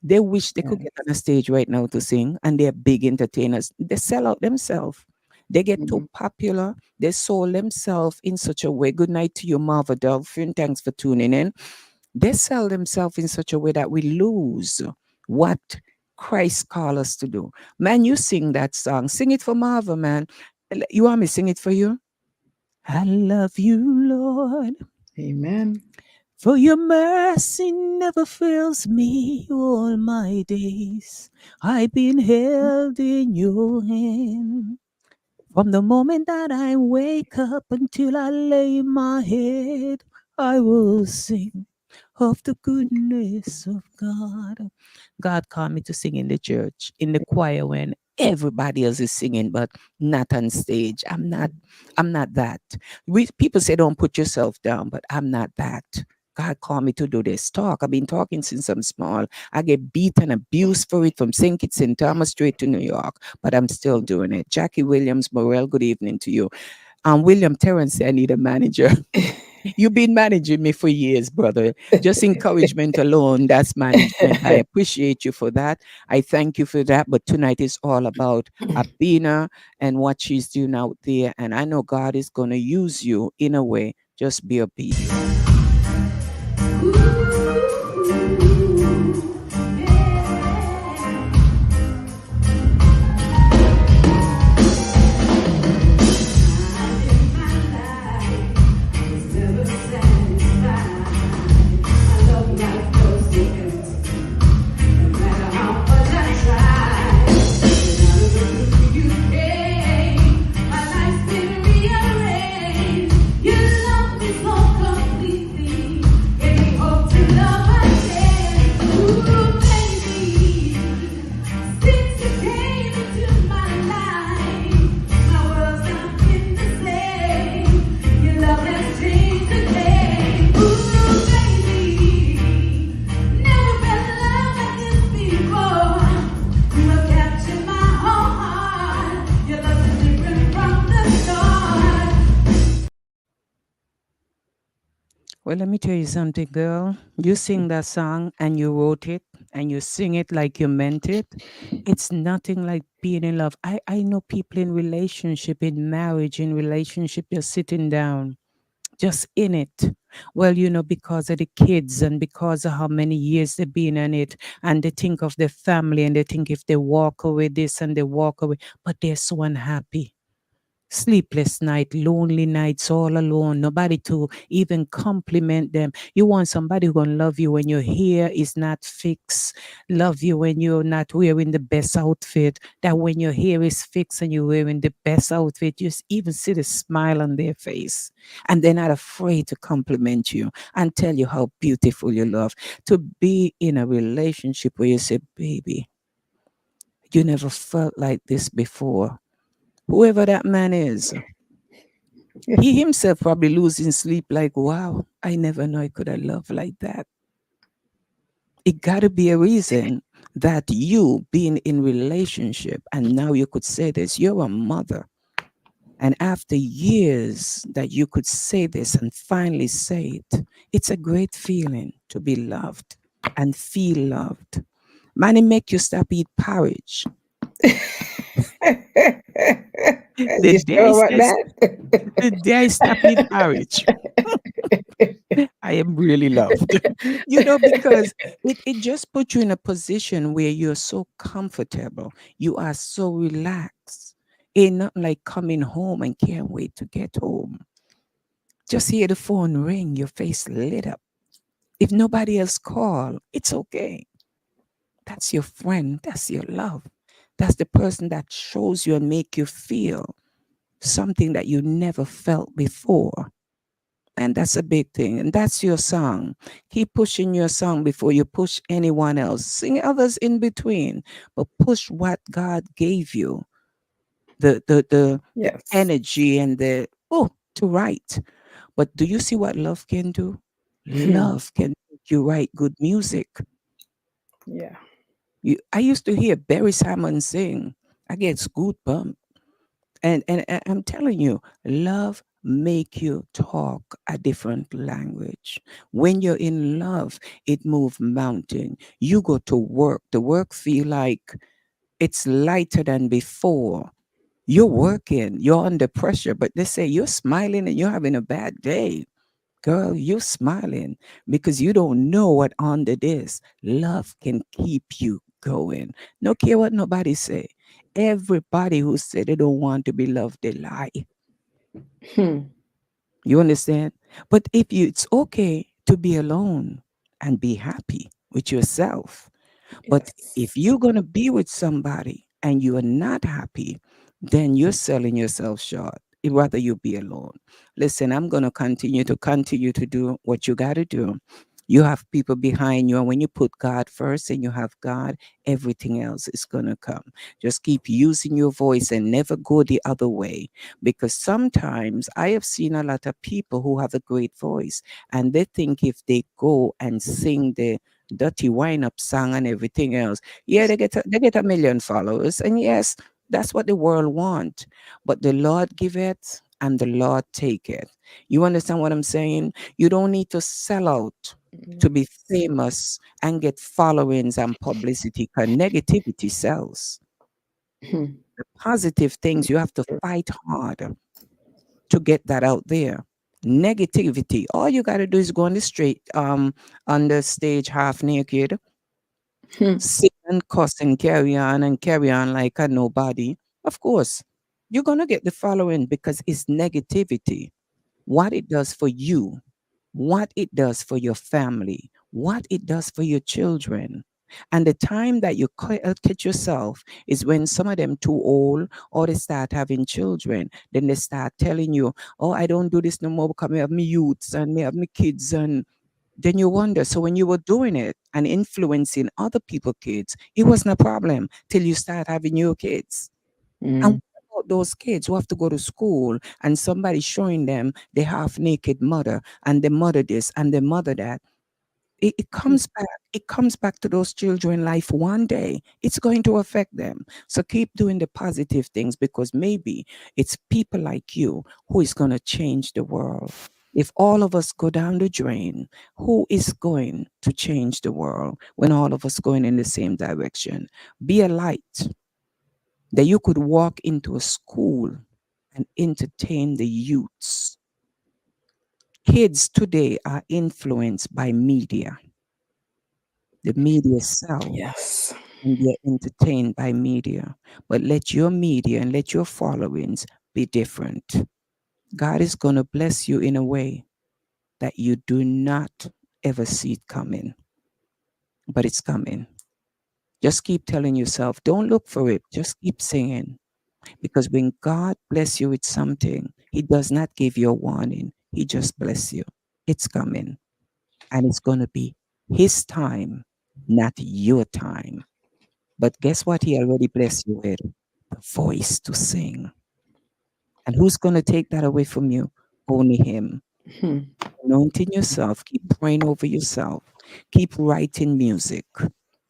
they wish they could get on a Yes. stage right now to sing, and they're big entertainers. They sell out themselves. They get too Mhm. popular. They sold themselves in such a way. Good night to you, Marva Dolphin. Thanks for tuning in. They sell themselves in such a way that we lose what Christ called us to do. Man, you sing that song. Sing it for Marva, man. You want me to sing it for you? I love you, Lord. Amen. For your mercy never fails me all my days. I've been held in your hand. From the moment that I wake up until I lay my head, I will sing of the goodness of God. God called me to sing in the church, in the choir when everybody else is singing, but not on stage. I'm not that. People say don't put yourself down, but I'm not that. God called me to do this talk. I've been talking since I'm small. I get beat and abused for it from St. Kitts and Thomas straight to New York, but I'm still doing it. Jackie Williams Morel, good evening to you. William Terrence, I need a manager. You've been managing me for years, brother. Just encouragement alone, that's management. I appreciate you for that. I thank you for that. But tonight is all about Abena and what she's doing out there. And I know God is going to use you in a way. Just be obedient. Well, let me tell you something, girl. You sing that song and you wrote it and you sing it like you meant it. It's nothing like being in love. I know people in relationship, in marriage, in relationship, just sitting down, just in it. Well, because of the kids and because of how many years they've been in it, and they think of their family and they think if they walk away this and they walk away, but they're so unhappy. Sleepless night, lonely nights, all alone, nobody to even compliment them. You want somebody who gonna love you when your hair is not fixed, love you when you're not wearing the best outfit, that when your hair is fixed and you're wearing the best outfit, even see the smile on their face. And they're not afraid to compliment you and tell you how beautiful you love. To be in a relationship where you say, baby, you never felt like this before. Whoever that man is, he himself probably losing sleep like, wow, I never know I could have loved like that. It got to be a reason that you being in relationship and now you could say this, you're a mother. And after years that you could say this and finally say it, it's a great feeling to be loved and feel loved. Man, it make you stop eat porridge. The You day I, sure about s- the that? day I stop eat porridge, I am really loved. Because it just puts you in a position where you're so comfortable. You are so relaxed. Ain't nothing like coming home and can't wait to get home. Just hear the phone ring, your face lit up. If nobody else call, it's okay. That's your friend. That's your love. That's the person that shows you and make you feel something that you never felt before. And that's a big thing. And that's your song. Keep pushing your song before you push anyone else. Sing others in between, but push what God gave you. The Yes. energy and the to write. But do you see what love can do? Hmm. Love can make you write good music. Yeah. I used to hear Barry Simon sing. I get goosebumps. And I'm telling you, love make you talk a different language. When you're in love, it move mountain. You go to work. The work feel like it's lighter than before. You're working, you're under pressure, but they say you're smiling and you're having a bad day. Girl, you're smiling because you don't know what under this. Love can keep you going. No care what nobody say. Everybody who say they don't want to be loved, they lie. Hmm. You understand? But it's okay to be alone and be happy with yourself. But if Yes. you're going to be with somebody and you are not happy, then you're selling yourself short. Rather you be alone. Listen, I'm going to continue to do what you got to do. You have people behind you, and when you put God first and you have God, everything else is going to come. Just keep using your voice and never go the other way. Because sometimes I have seen a lot of people who have a great voice, and they think if they go and sing the dirty wind up song and everything else. Yeah, they get a million followers. And yes, that's what the world want. But the Lord give it and the Lord take it. You understand what I'm saying? You don't need to sell out to be Yes. famous and get followings and publicity because negativity sells. Hmm. The positive things you have to fight hard to get that out there. Negativity, all you gotta do is go on the street, on the stage half naked, Hmm. sing and cuss and carry on like a nobody. Of course, you're gonna get the following because it's negativity. What it does for you, what it does for your family, what it does for your children. And the time that you catch yourself is when some of them too old or they start having children. Then they start telling you, oh, I don't do this no more because I have my youths and I have my kids. And then you wonder, so when you were doing it and influencing other people's kids, it wasn't a problem till you start having your kids. And Mm. what about those kids who have to go to school and somebody showing them the half naked mother and the mother this and the mother that? It comes back. It comes back to those children life one day. It's going to affect them. So keep doing the positive things because maybe it's people like you who is going to change the world. If all of us go down the drain, who is going to change the world when all of us going in the same direction? Be a light that you could walk into a school and entertain the youths. Kids today are influenced by media. The media sell Yes. and they're entertained by media. But let your media and let your followings be different. God is going to bless you in a way that you do not ever see it coming, but it's coming. Just keep telling yourself, don't look for it. Just keep singing. Because when God bless you with something, He does not give you a warning. He just bless you. It's coming. And it's going to be His time, not your time. But guess what? He already blessed you with the voice to sing. And who's going to take that away from you? Only Him. Hmm. Anointing yourself, keep praying over yourself, keep writing music,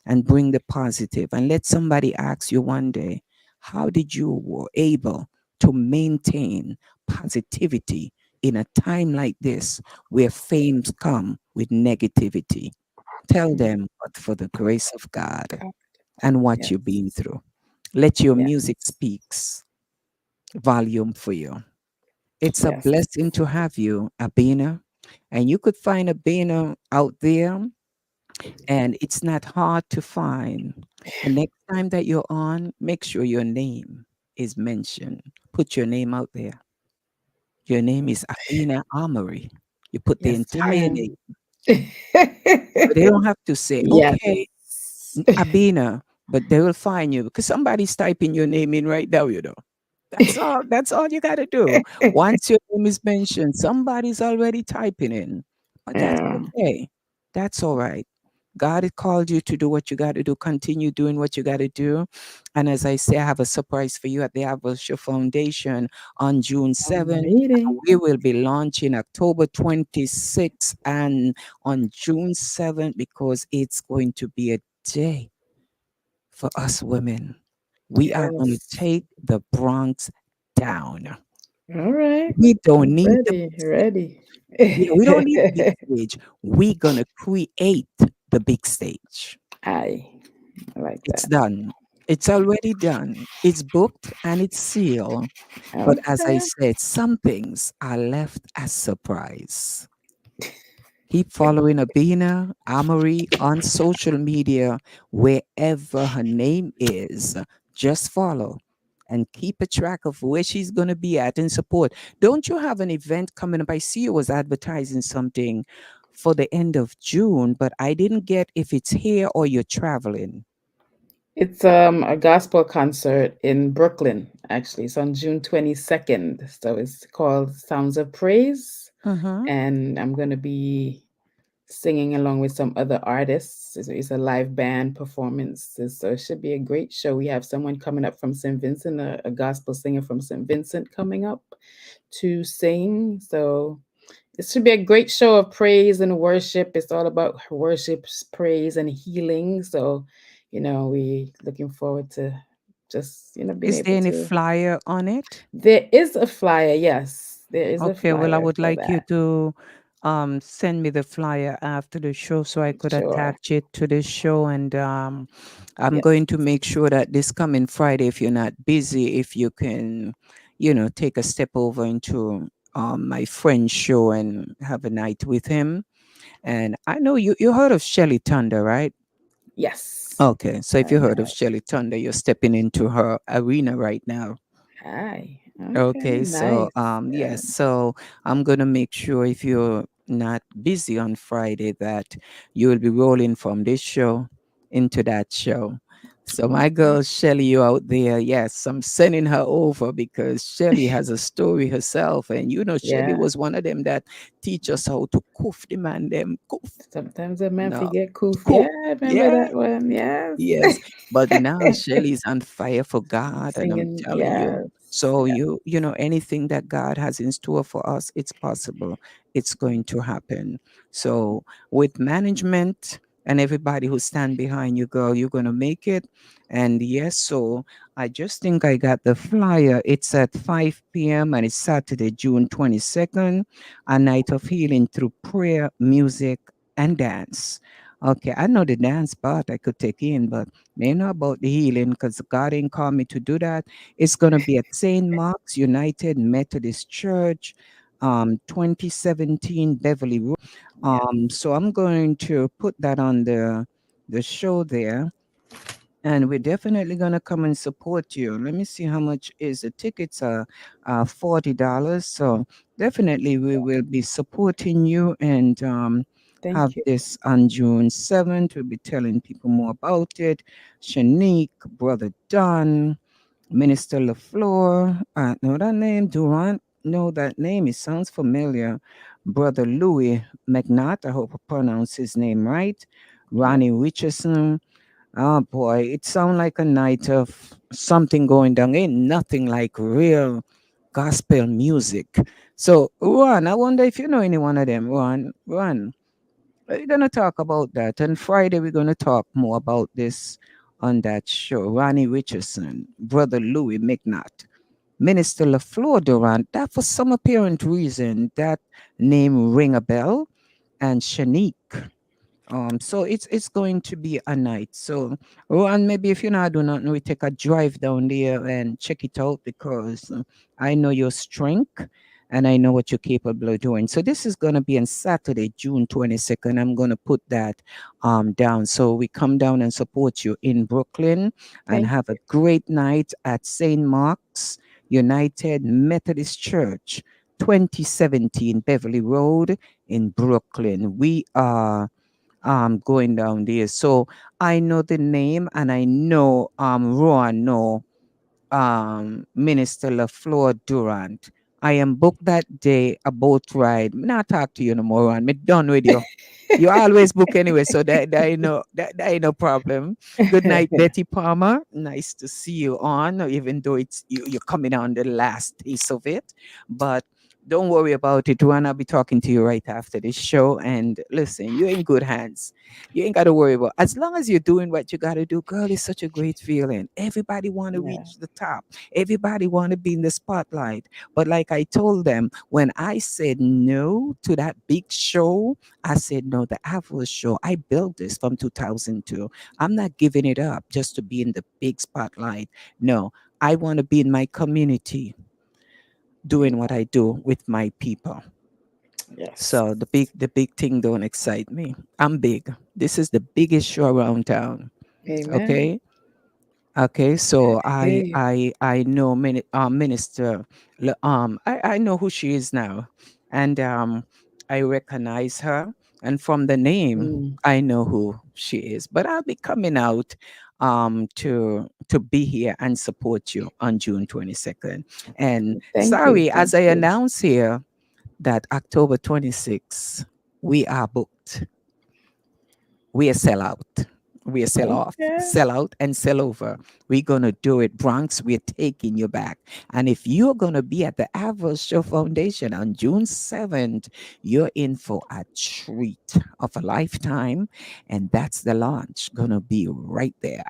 and bring the positive. And let somebody ask you one day, how did you were able to maintain positivity in a time like this where fames come with negativity? Tell them, but for the grace of God God. and what you've been Yes. through. Let your Yes. music speaks volume for you. It's a Yes. blessing to have you, Abena. And you could find Abena out there, and it's not hard to find. The next time that you're on, make sure your name is mentioned. Put your name out there. Your name is Abena Amory. You put the Yes, entire name. ma'am. So they don't have to say, okay, Yes. Abena, but they will find you because somebody's typing your name in right now, you know. That's all. That's all you got to do. Once your name is mentioned, somebody's already typing in. But that's Yeah. okay. That's all right. God has called you to do what you got to do. Continue doing what you got to do. And as I say, I have a surprise for you at the Abelsha Foundation on June I'm 7th. reading. We will be launching October 26th and on June 7th because it's going to be a day for us women. We are going to Yes. take the Bronx down. All right. We don't I'm need the ready. big stage. Ready. Yeah, we don't need the big stage. We're going to create the big stage. Aye. I like It's that. done. It's already done. It's booked and it's sealed. But as I Okay. said, some things are left as surprise. Keep following Abena Amory on social media, wherever her name is. Just follow and keep a track of where she's going to be at and support. Don't you have an event coming up? I see you was advertising something for the end of June, but I didn't get if it's here or you're traveling. It's a gospel concert in Brooklyn, actually. It's on June 22nd. So it's called Sounds of Praise. Uh-huh. And I'm gonna be singing along with some other artists. It's a live band performance. So it should be a great show. We have someone coming up from St. Vincent, a gospel singer from St. Vincent coming up to sing. So it should be a great show of praise and worship. It's all about worship, praise, and healing. So, we looking forward to just, being Is there able any to. flyer on it? There is a flyer, yes. There is a Okay, well, I flyer would for like you that. to send me the flyer after the show so I could Sure. attach it to the show. And I'm Yes. going to make sure that this coming Friday, if you're not busy, if you can, take a step over into my friend's show and have a night with him. And I know you heard of Shelly Thunder, right? Yes. Okay, so if I you heard of have. Shelly Thunder, you're stepping into her arena right now. Hi. Okay. Okay, so Nice. yes, so I'm gonna make sure if you're not busy on Friday that you will be rolling from this show into that show. So my Okay. girl Shelly, you out there, yes, I'm sending her over because Shelly has a story herself, and Shelly Yeah. was one of them that teach us how to koof the man them koof. Sometimes a man No, forget coof. koof. Yeah, I remember Yeah, that one. Yes. yes, but now Shelly's on fire for God, and I'm Singing. telling you. Yes. So Yeah. anything that God has in store for us, it's possible. It's going to happen. So with management and everybody who stand behind you, girl, you're gonna make it. And yes, so I just think I got the flyer. It's at 5 p.m. and it's Saturday, June 22nd, a night of healing through prayer, music, and dance. Okay, I know the dance part I could take in, but may know about the healing because God ain't called me to do that. It's gonna be at St. Mark's United Methodist Church, 2017 Beverly Road. Yeah. So I'm going to put that on the show there. and we're definitely gonna come and support you. Let me see how much is the tickets are. $40. So definitely we will be supporting you and have Thank you. this on June 7th. We'll be telling people more about it. Shanique, Brother Don, Minister LaFleur. I know that name. Durant. Know that name. It sounds familiar. Brother Louis McNaught. I hope I pronounced his name right. Yep. Ronnie Richardson. Oh boy, it sounds like a night of something going down. Ain't nothing like real gospel music. So, Ron, I wonder if you know any one of them. Ron, we're gonna talk about that. And Friday we're gonna talk more about this on that show. Ronnie Richardson, Brother Louis McNaught, Minister LaFleur Durant. That for some apparent reason that name ring a bell. And Shanique. So it's going to be a night. So, and maybe if you're not doing nothing, we take a drive down there and check it out because I know your strength and I know what you're capable of doing. So this is going to be on Saturday, June 22nd. I'm going to put that down. So we come down and support you in Brooklyn and Thank have a you. great night at St. Mark's United Methodist Church, 2017 Beverly Road in Brooklyn. We are going down there. So I know the name and I know Rowan know Minister LaFleur Durant. I am booked that day a boat ride. Me not talk to you no more, and me done with you. You always book anyway, so that ain't no problem. Good night, Betty Palmer. Nice to see you on, even though you're coming on the last piece of it. But don't worry about it. Juan, I'll be talking to you right after this show. And listen, you're in good hands. You ain't got to worry about. As long as you're doing what you got to do, girl, it's such a great feeling. Everybody want to Yeah. reach the top. Everybody want to be in the spotlight. But like I told them, when I said no to that big show, I said no. The Avro show, I built this from 2002. I'm not giving it up just to be in the big spotlight. No, I want to be in my community doing what I do with my people. Yes. So the big thing don't excite me. I'm big. This is the biggest show around town. Amen. Okay. Okay. So I hear I you. I I know Minister. I know who she is now, and I recognize her, and from the name Mm. I know who she is. But I'll be coming out to be here and support you on June 22nd. And Thank you. sorry, Thank as I you. announce here that October 26th, we are booked. We are sell out. We are sell off, Okay. sell out, and sell over. We're going to do it. Bronx, we're taking you back. And if you're going to be at the Avro Show Foundation on June 7th, you're in for a treat of a lifetime. And that's the launch. Going to be right there.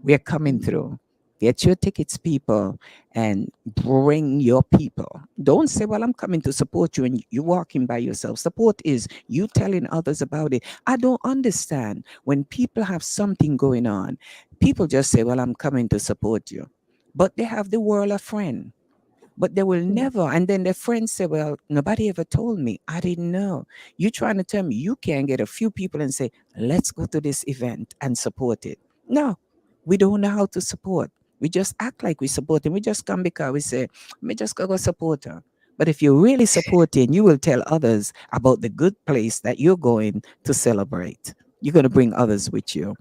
We're coming through. Get your tickets, people, and bring your people. Don't say, well, I'm coming to support you and you walking by yourself. Support is you telling others about it. I don't understand when people have something going on. People just say, well, I'm coming to support you. But they have the world a friend. But they will never. And then their friends say, well, nobody ever told me. I didn't know. You trying to tell me you can get a few people and say, let's go to this event and support it. No, we don't know how to support. We just act like we support, and we just come because we say, me just go support her. But if you're really supporting, you will tell others about the good place that you're going to celebrate. You're going to bring others with you.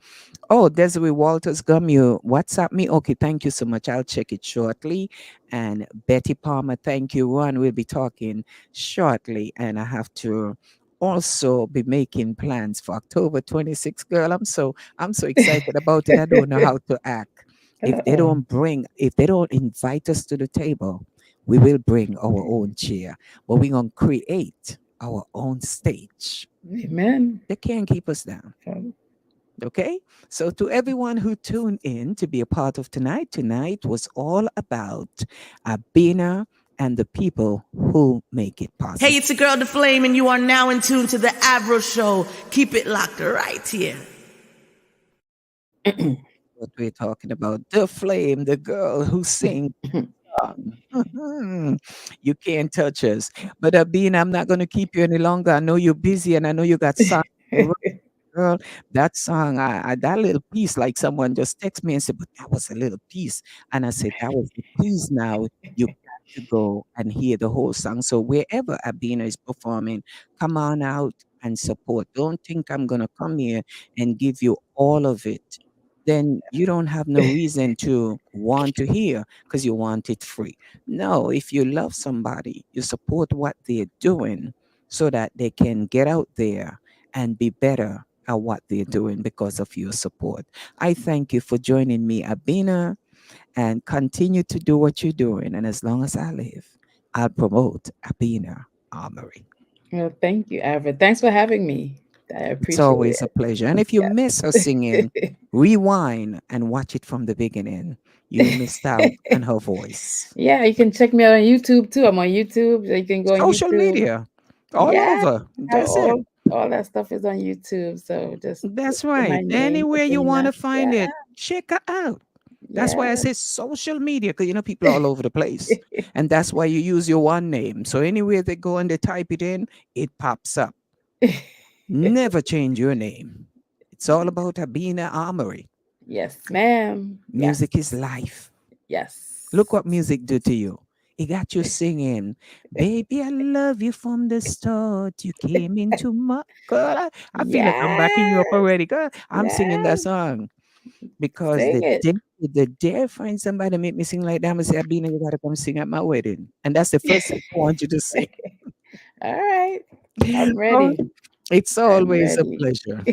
Oh, Desiree Walters Gum, you WhatsApp me? Okay, thank you so much. I'll check it shortly. And Betty Palmer, thank you. Ron, we'll be talking shortly. And I have to also be making plans for October 26th. Girl, I'm so excited about it. I don't know how to act. Uh-oh. If they don't invite us to the table, we will bring our own chair. But we're gonna create our own stage. Amen. They can't keep us down. Um, Okay. So, to everyone who tuned in to be a part of tonight was all about Abena and the people who make it Hey, possible. it's your girl, The Flame, and you are now in tune to The Avro Show. Keep it locked right here. What we're talking about, the flame, the girl who sings. You can't touch us. But Abena, I'm not going to keep you any longer. I know you're busy and I know you got something. girl, that song, that little piece, like someone just text me and said, but that was a little piece. And I said, that was the piece now. You got to go and hear the whole song. So wherever Abena is performing, come on out and support. Don't think I'm going to come here and give you all of it. Then you don't have no reason to want to hear because you want it free. No, if you love somebody, you support what they're doing so that they can get out there and be better at what they're doing because of your support. I thank you for joining me, Abena, and continue to do what you're doing. And as long as I live, I'll promote Abena Amory. Well, thank you, Avid. Thanks for having me. I It's appreciate always a pleasure. And if you miss her singing, it. rewind and watch it from the beginning. You missed out on her voice. Yeah, you can check me out on YouTube too. I'm on YouTube. So you can go on Social YouTube. media, all Yeah, over. That's it. all that stuff is on YouTube. So just look That's for my right. name, Anywhere you want Abena. to find Yeah, it, check her out. That's why I yeah. say social media, because people are all over the place. And that's why you use your one name. So anywhere they go and they type it in, it pops up. Never change your name. It's all about Abena Amory. Yes, ma'am. Yes, Music is life. yes. Look what music do to you. It got you singing, baby, I love you from the start. You came into my girl. I feel like I'm backing you up Yes, already. Girl, I'm singing that yes. song because Sing it. the day I find somebody to make me sing like that, I'm gonna say, Abina, you gotta come sing at my wedding. And that's the first thing I want you to sing. All right. I'm Oh, ready. it's I'm always a ready. pleasure.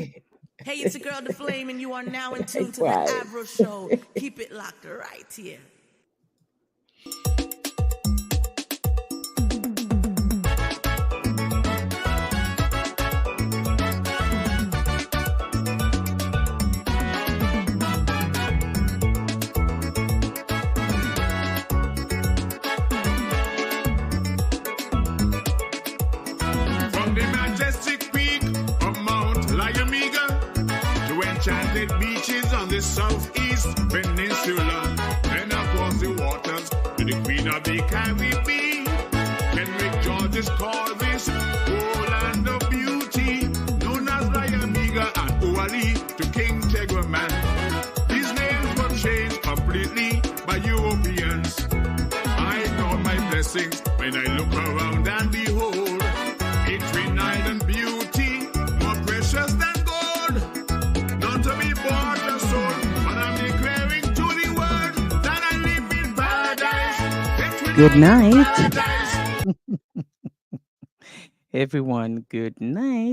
Hey, it's your girl, The Flame, and you are now in tune to the Quiet. Avro Show. Keep it locked right here. From the majestic peak of Mount Lyomega to enchanted beaches on the southeast peninsula, and across the waters to the Queen of the Caribbean. Henrik Georges called this whole land of beauty, known as Lyomega and Oali to King Teguman. These names were changed completely by Europeans. I count my blessings when I look around and behold its renown and beauty, more precious than gold, not to be bought or sold. But I'm declaring to the world that I live in paradise. It's Good renowned night, paradise. everyone. Good night.